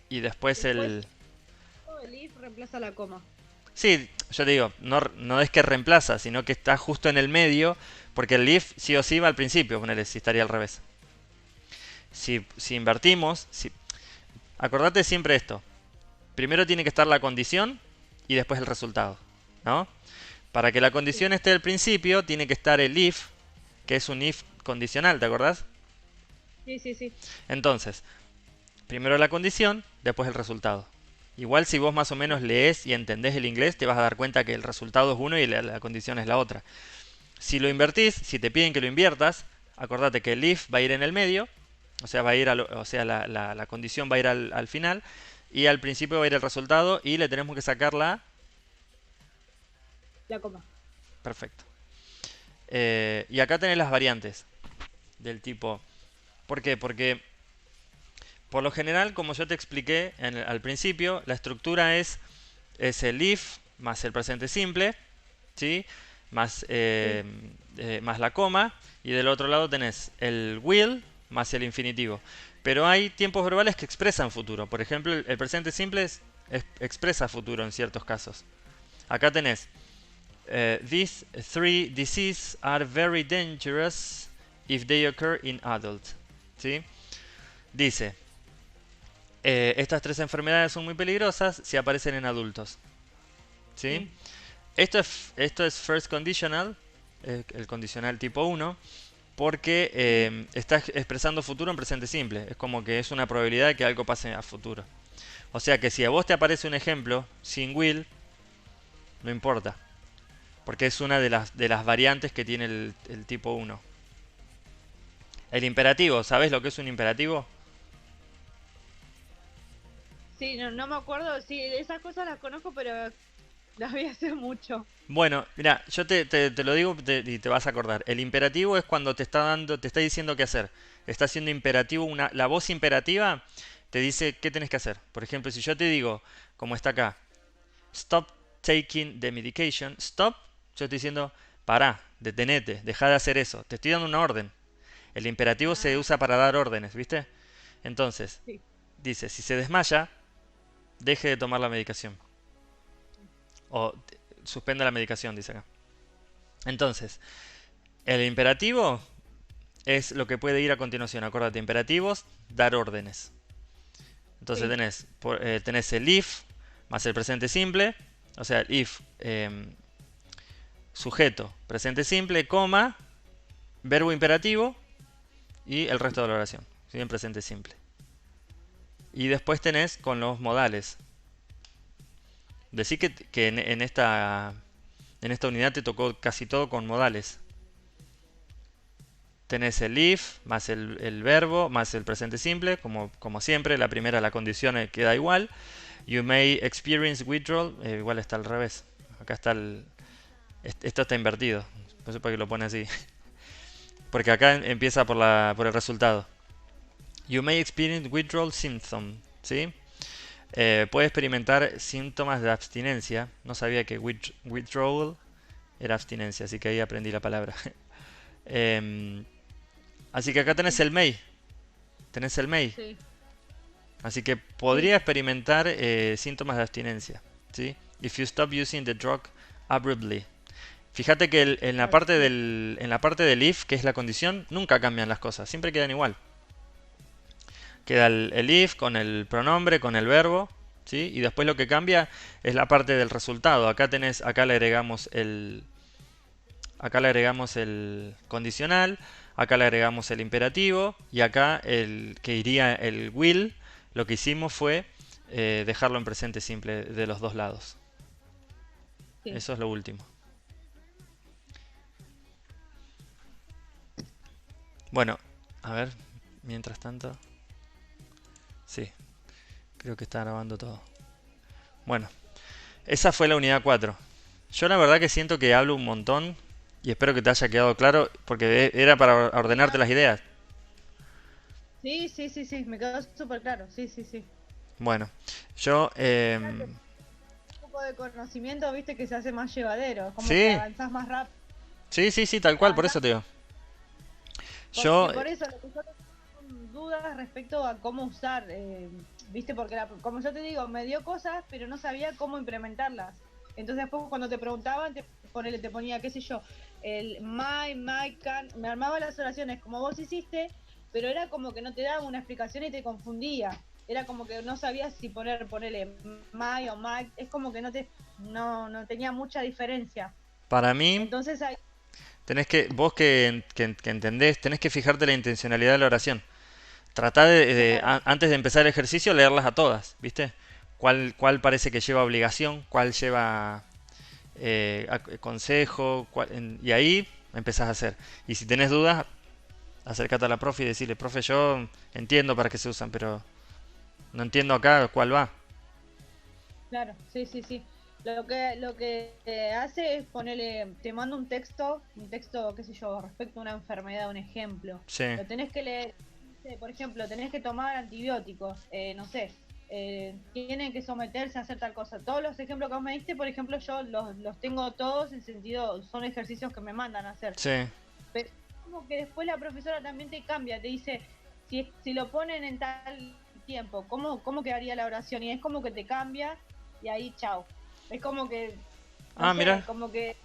y después Después el... todo el if reemplaza la coma. Sí, yo te digo, no es que reemplaza, sino que está justo en el medio, porque el if sí o sí va al principio, ponele, si estaría al revés. Si invertimos, acordate siempre esto. Primero tiene que estar la condición y después el resultado, ¿no? Para que la Sí, condición esté al principio, tiene que estar el if, que es un if condicional, ¿te acordás? sí, sí, sí. Entonces, primero la condición, después el resultado. Igual si vos más o menos lees y entendés el inglés, te vas a dar cuenta que el resultado es uno y la condición es la otra. Si lo Sí, sí. invertís, si te piden que lo inviertas, acordate que el if va a ir en el medio, o sea, va a ir o sea, la condición va a ir al final, y al principio va a ir el resultado, y le tenemos que sacar la... La coma. Perfecto. Y acá tenés las variantes del tipo... ¿Por qué? Porque por lo general, como yo te expliqué al principio, la estructura es el if más el presente simple, ¿sí? Más, Sí, más la coma, y del otro lado tenés el will más el infinitivo. Pero hay tiempos verbales que expresan futuro. Por ejemplo, el presente simple expresa futuro en ciertos casos. Acá tenés, these three diseases are very dangerous if they occur in adults. ¿Sí? Dice, estas tres enfermedades son muy peligrosas si aparecen en adultos. ¿Sí? Sí. Esto es first conditional, el condicional tipo 1, porque está expresando futuro en presente simple. Es como que es una probabilidad de que algo pase a futuro. O sea que si a vos te aparece un ejemplo sin will, no importa. Porque es una de las variantes que tiene el tipo 1. El imperativo, ¿sabes lo que es un imperativo? Sí, no, no me acuerdo, sí, esas cosas las conozco, pero las vi hace mucho. Bueno, mira, yo te lo digo y te vas a acordar. El imperativo es cuando te está diciendo qué hacer. Está haciendo imperativo, la voz imperativa te dice qué tenés que hacer. Por ejemplo, si yo te digo, como está acá, stop taking the medication, stop, yo estoy diciendo, pará, detenete, deja de hacer eso. Te estoy dando una orden. El imperativo se Ah, usa para dar órdenes, ¿viste? Entonces, sí. dice, si se desmaya, deje de tomar la medicación. O suspenda la medicación, dice acá. Entonces, el imperativo es lo que puede ir a continuación. Acordate, imperativos, dar órdenes. Entonces Sí. tenés el if más el presente simple. O sea, el if, sujeto, presente simple, coma, verbo imperativo y el resto de la oración. ¿Sí? En presente simple. Y después tenés con los modales. Decí que en esta unidad te tocó casi todo con modales. Tenés el if más el verbo más el presente simple, como siempre. La primera, la condición queda igual. You may experience withdrawal, igual está al revés. Acá está esto está invertido. No sé por qué lo pone así. Porque acá empieza por el resultado. You may experience withdrawal symptom, ¿sí? Puede experimentar síntomas de abstinencia. No sabía que withdrawal era abstinencia, así que ahí aprendí la palabra. Em, Así que acá tenés el may. Tenés el may. Sí, Así que sí. podría experimentar síntomas de abstinencia. ¿Sí? If you stop using the drug abruptly. Fíjate que en la Claro, parte sí. del if, que es la condición, nunca cambian las cosas. Siempre quedan igual. Queda el if con el pronombre, con el verbo. ¿Sí? Y después lo que cambia es la parte del resultado. Acá le agregamos el condicional, acá le agregamos el imperativo y acá el que iría el will, lo que hicimos fue dejarlo en presente simple de los dos lados. Sí. Eso es lo último. Bueno, a ver, mientras tanto, sí, creo que está grabando todo. Bueno, esa fue la unidad 4. Yo la verdad que siento que hablo un montón y espero que te haya quedado claro porque era para ordenarte No, las ideas. sí, sí, sí, sí, me quedó súper claro. Sí, sí, sí. Bueno, yo... Fíjate, un poco de conocimiento, viste, que se hace más llevadero, como que sí, avanzás más rápido. sí, sí, sí, tal cual, por Avanzás, eso te digo. Yo, porque por eso lo que yo tengo dudas respecto a cómo usar, viste, porque como yo te digo, me dio cosas, pero no sabía cómo implementarlas. Entonces después cuando te preguntaban, te ponía, qué sé yo, el my, can, me armaba las oraciones como vos hiciste, pero era como que no te daba una explicación y te confundía. Era como que no sabías si ponerle my o my, es como que no tenía mucha diferencia. para mí, Entonces ahí, vos que entendés, tenés que fijarte la intencionalidad de la oración. Tratá claro, antes de empezar el ejercicio, leerlas a todas, ¿viste? ¿Cuál parece que lleva obligación? ¿Cuál lleva consejo? Y ahí empezás a hacer. Y si tenés dudas, acércate a la profe y decirle, profe, yo entiendo para qué se usan, pero no entiendo acá cuál va. claro, sí, sí, sí. Lo que hace es ponerle, te mando un texto, qué sé yo, respecto a una enfermedad, un ejemplo. Sí, Lo tenés que leer, por ejemplo, tenés que tomar antibióticos, no sé, tienen que someterse a hacer tal cosa. Todos los ejemplos que vos me diste, por ejemplo, yo los tengo todos en sentido, son ejercicios que me mandan a hacer. sí. Pero como que después la profesora también te cambia, te dice, si lo ponen en tal tiempo, ¿cómo quedaría la oración? Y es como que te cambia y ahí chao. Es como que, no Ah, sé, mira. como que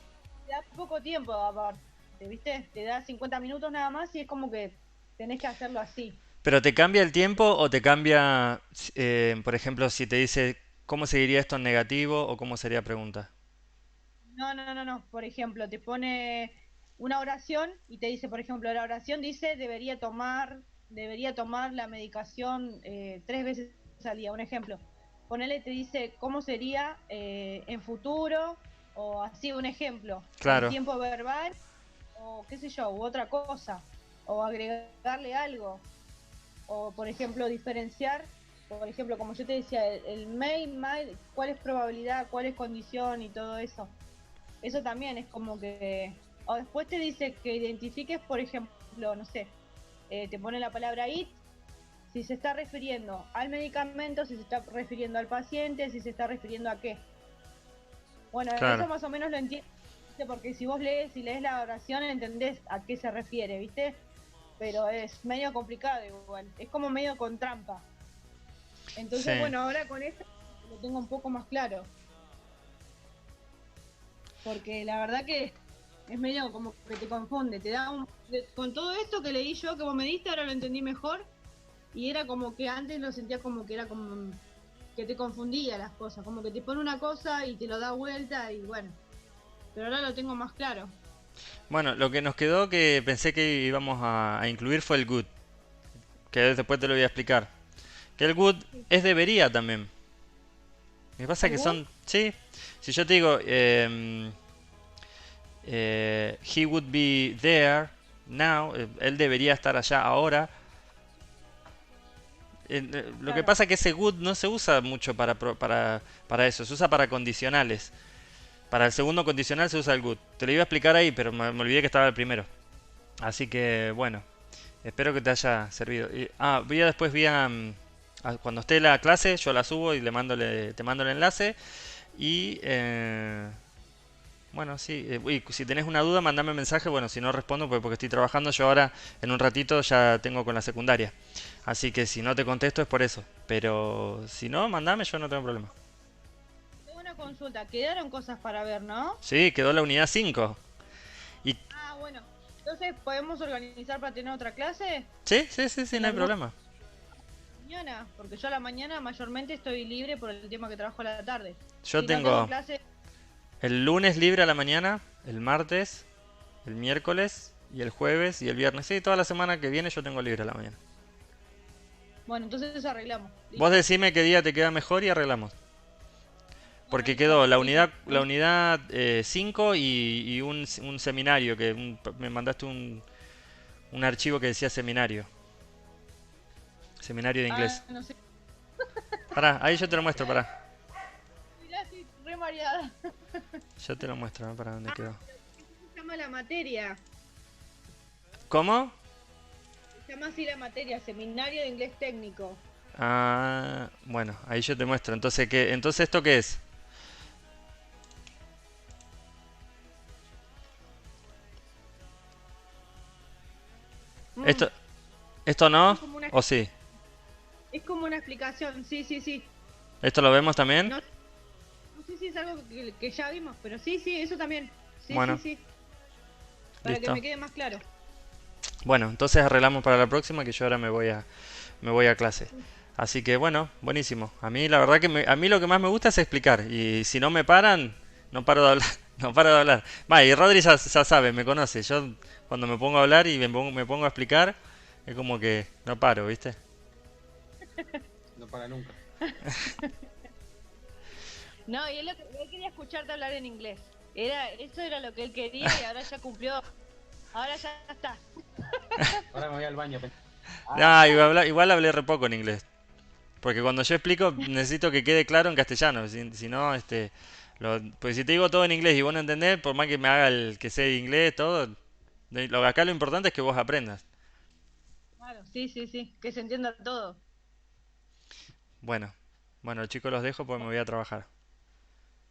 te da poco tiempo aparte, ¿viste? Te da 50 minutos nada más y es como que tenés que hacerlo así. ¿Pero te cambia el tiempo o te cambia, por ejemplo, si te dice cómo seguiría esto en negativo o cómo sería pregunta? No, no, no, no. Por ejemplo, te pone una oración y te dice, por ejemplo, la oración dice debería tomar la medicación 3 veces al día. Un ejemplo. Ponele, te dice cómo sería en futuro o así un ejemplo. En Claro, tiempo verbal o qué sé yo, u otra cosa. O agregarle algo. O, por ejemplo, diferenciar. Por ejemplo, como yo te decía, el may, cuál es probabilidad, cuál es condición y todo eso. Eso también es como que... O después te dice que identifiques, por ejemplo, no sé, te pone la palabra it, si se está refiriendo al medicamento, si se está refiriendo al paciente, si se está refiriendo a qué. Bueno, eso claro. más o menos lo entiendo, porque si vos lees y lees la oración entendés a qué se refiere, ¿viste? Pero es medio complicado igual, es como medio con trampa. Entonces, Sí. bueno, ahora con esto lo tengo un poco más claro, porque la verdad que es medio como que te confunde, te da con todo esto que leí yo, que vos me diste, ahora lo entendí mejor, y era como que antes lo sentía como que era como que te confundía las cosas, como que te pone una cosa y te lo da vuelta y bueno, pero ahora lo tengo más claro. Bueno, lo que nos quedó que pensé que íbamos a incluir fue el good, que después te lo voy a explicar. Que el good es debería también. Lo que pasa es ¿El que wood? son, sí, si yo te digo, he would be there now, él debería estar allá ahora. Lo que Claro. pasa es que ese would no se usa mucho para eso, se usa para condicionales. Para el segundo condicional se usa el good. Te lo iba a explicar ahí, pero me olvidé que estaba el primero. Así que bueno, espero que te haya servido. Después cuando esté la clase, yo la subo y te mando el enlace. Y bueno, sí, y si tenés una duda, mandame mensaje. Bueno, si no respondo, pues porque estoy trabajando, yo ahora en un ratito ya tengo con la secundaria. Así que si no te contesto es por eso. Pero si no, mandame, yo no tengo problema. Tengo una consulta, quedaron cosas para ver, ¿no? Sí, quedó la unidad 5. Y Ah, bueno, entonces podemos organizar para tener otra clase sí, sí, sí, sí, en no hay algún problema. mañana, porque yo a la mañana mayormente estoy libre por el tema que trabajo a la tarde. Yo Si no tengo tengo clase, el lunes libre a la mañana, el martes, el miércoles y el jueves y el viernes. Sí, toda la semana que viene yo tengo libre a la mañana. bueno, entonces arreglamos. Vos ¿Listo? decime qué día te queda mejor y arreglamos. Bueno, Porque listo, quedó la listo. unidad 5 y un seminario, me mandaste un archivo que decía seminario. Seminario de inglés. Ah, no sé. Pará, ahí yo te lo muestro, pará. Mirá, estoy re mareada. Yo te lo muestro, ¿no? Para dónde Ah, quedó. pero ¿cómo se llama la materia? ¿Cómo? Se llama así la materia, Seminario de Inglés Técnico. Ah, bueno, ahí yo te muestro. Entonces, Entonces, ¿esto qué es? Mm, ¿Esto, esto no? es como una, ¿O sí? es como una explicación, sí, sí, sí. ¿Esto lo vemos también? No, no sé si es algo que ya vimos, pero sí, sí, eso también. Sí, sí, Bueno, sí. Para que listo. me quede más claro. Bueno, entonces arreglamos para la próxima que yo ahora me voy a clase. Así que bueno, buenísimo. A mí la verdad que a mí lo que más me gusta es explicar. Y si no me paran, no paro de hablar. No paro de hablar. Va, y Rodri ya sabe, me conoce. Yo cuando me pongo a hablar y me pongo a explicar, es como que no paro, ¿viste? No para nunca. No, y él quería escucharte hablar en inglés. Eso era lo que él quería y ahora ya cumplió. Ahora ya está. Ahora me voy al baño. Ah, igual hablé re poco en inglés. Porque cuando yo explico necesito que quede claro en castellano. Si no, pues si te digo todo en inglés y vos no entendés, por más que me haga el que sé inglés, todo, acá lo importante es que vos aprendas. Claro, sí, sí, sí. Que se entienda todo. Bueno, bueno chicos los dejo porque me voy a trabajar.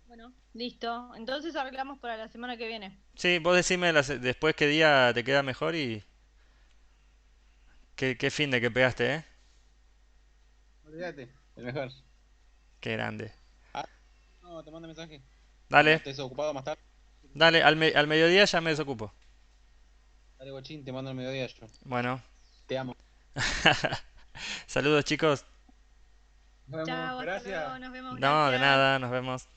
Bueno, listo. Entonces arreglamos para la semana que viene. Sí, vos decime después qué día te queda mejor y qué fin de que pegaste, ¿eh? Olvídate, el mejor. Qué grande. Ah, no, te mando mensaje. Cuando Dale, estés ocupado más tarde. dale, al mediodía ya me desocupo. Dale, guachín, te mando al mediodía yo. Bueno, Te amo. saludos chicos. Nos vemos. Chao, hasta Gracias. luego, nos vemos, No, de gracias. nada, nos vemos.